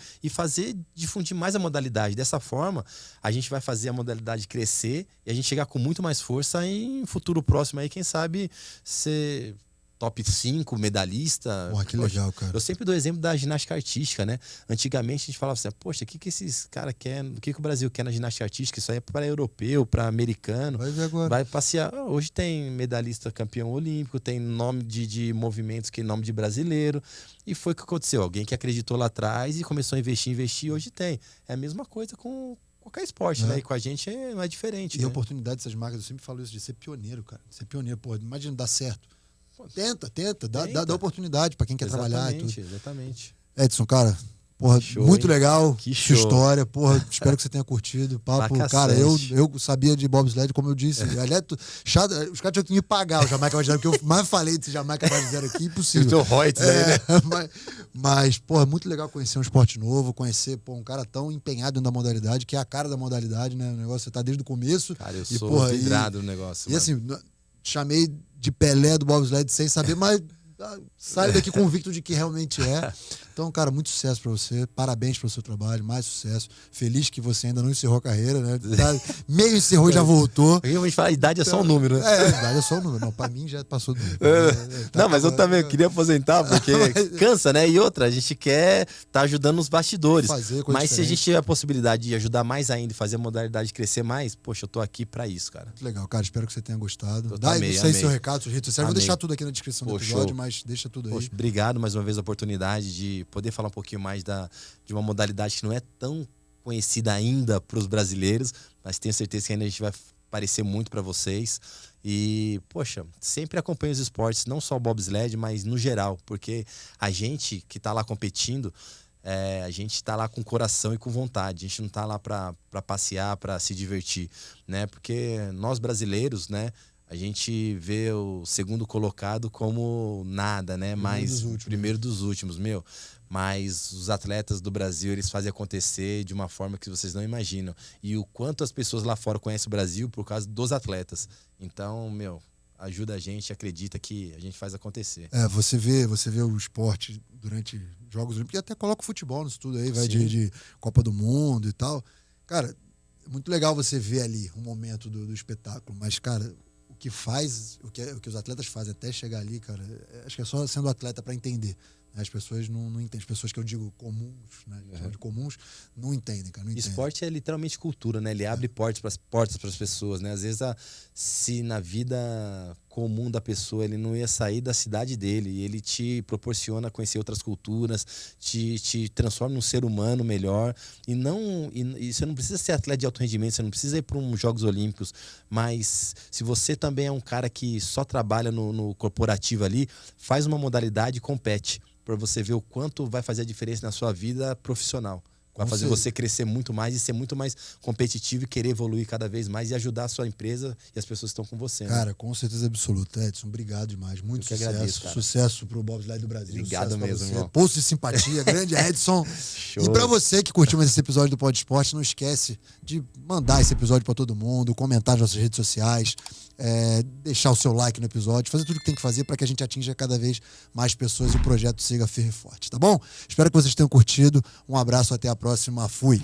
difundir mais a modalidade. Dessa forma, a gente vai fazer a modalidade crescer e a gente chegar com muito mais força em futuro próximo aí, quem sabe ser top 5, medalhista. Porra, que legal, cara. Eu sempre dou exemplo da ginástica artística, né? Antigamente a gente falava assim, poxa, o que esses caras querem, o que o Brasil quer na ginástica artística? Isso aí é para europeu, para americano. Vai ver agora. Vai passear. Hoje tem medalhista campeão olímpico, tem nome de movimentos que é nome de brasileiro. E foi o que aconteceu. Alguém que acreditou lá atrás e começou a investir, hoje tem. É a mesma coisa com qualquer esporte, né? E com a gente não é diferente. E né? a oportunidade dessas marcas, eu sempre falo isso, de ser pioneiro, cara. Ser pioneiro, pô, imagina dar certo. Tenta. Dá oportunidade pra quem quer trabalhar e tudo. Exatamente. Edson, cara, porra, show, muito hein? legal. Que sua show. história, porra, espero que você tenha curtido. Papo, cara, eu sabia de bobsled, como eu disse. Aliás, os caras tinham que me pagar o Jamaica Brasileiro, porque eu mais falei desse Jamaica Brasileiro aqui, impossível. Mas, porra, muito legal conhecer um esporte novo, conhecer, pô, um cara tão empenhado na modalidade, que é a cara da modalidade, né? O negócio, você tá desde o começo. Cara, eu sou vidrado no negócio. E assim, chamei de Pelé do bobsled sem saber, mas saio daqui convicto de que realmente é. Então, cara, muito sucesso pra você. Parabéns pelo seu trabalho, mais sucesso. Feliz que você ainda não encerrou a carreira, né? Meio encerrou e já voltou. A gente fala, a idade é só um número, né? A idade é só um número. Não, pra mim já passou do número. Não, mas eu também queria aposentar, porque cansa, né? E outra, a gente quer estar ajudando nos bastidores. Mas se a gente tiver a possibilidade de ajudar mais ainda e fazer a modalidade crescer mais, poxa, eu tô aqui pra isso, cara. Muito legal, cara. Espero que você tenha gostado. Amei. Seu recado, suas redes sociais. Vou deixar tudo aqui na descrição do episódio, mas deixa tudo aí. Poxa, obrigado mais uma vez a oportunidade de poder falar um pouquinho mais de uma modalidade que não é tão conhecida ainda para os brasileiros, mas tenho certeza que ainda a gente vai aparecer muito para vocês. E, poxa, sempre acompanho os esportes, não só o bobsled, mas no geral, porque a gente que está lá competindo, a gente está lá com coração e com vontade. A gente não está lá para passear, para se divertir, né? Porque nós brasileiros, né? A gente vê o segundo colocado como nada, né? Mas primeiro dos últimos, meu. Mas os atletas do Brasil, eles fazem acontecer de uma forma que vocês não imaginam. E o quanto as pessoas lá fora conhecem o Brasil por causa dos atletas. Então, meu, ajuda a gente, acredita que a gente faz acontecer. Você vê o esporte durante Jogos Olímpicos e até coloca o futebol nisso tudo aí, vai de Copa do Mundo e tal. Cara, é muito legal você ver ali um momento do espetáculo, mas, cara, o que os atletas fazem até chegar ali, cara, acho que é só sendo atleta para entender. As pessoas não entendem. As pessoas que eu digo comuns, né? De comuns, não entendem, cara. Não entendem. Esporte é literalmente cultura, né? Ele abre portas para as pessoas, né? Às vezes, se na vida comum da pessoa ele não ia sair da cidade dele, e ele te proporciona conhecer outras culturas, te transforma num ser humano melhor. E você não precisa ser atleta de alto rendimento, você não precisa ir para uns Jogos Olímpicos, mas se você também é um cara que só trabalha no corporativo ali, faz uma modalidade e compete, para você ver o quanto vai fazer a diferença na sua vida profissional. Vai fazer você crescer muito mais e ser muito mais competitivo e querer evoluir cada vez mais e ajudar a sua empresa e as pessoas que estão com você. Né? Cara, com certeza absoluta. Edson, obrigado demais. Muito sucesso. Agradeço, sucesso pro Bobsled do Brasil. Obrigado mesmo, irmão. Pulso de simpatia, grande Edson. Show. E pra você que curtiu mais esse episódio do Pod Esporte, não esquece de mandar esse episódio pra todo mundo, comentar nas nossas redes sociais, deixar o seu like no episódio, fazer tudo o que tem que fazer para que a gente atinja cada vez mais pessoas e o projeto siga firme e forte, tá bom? Espero que vocês tenham curtido. Um abraço, até a próxima. Fui!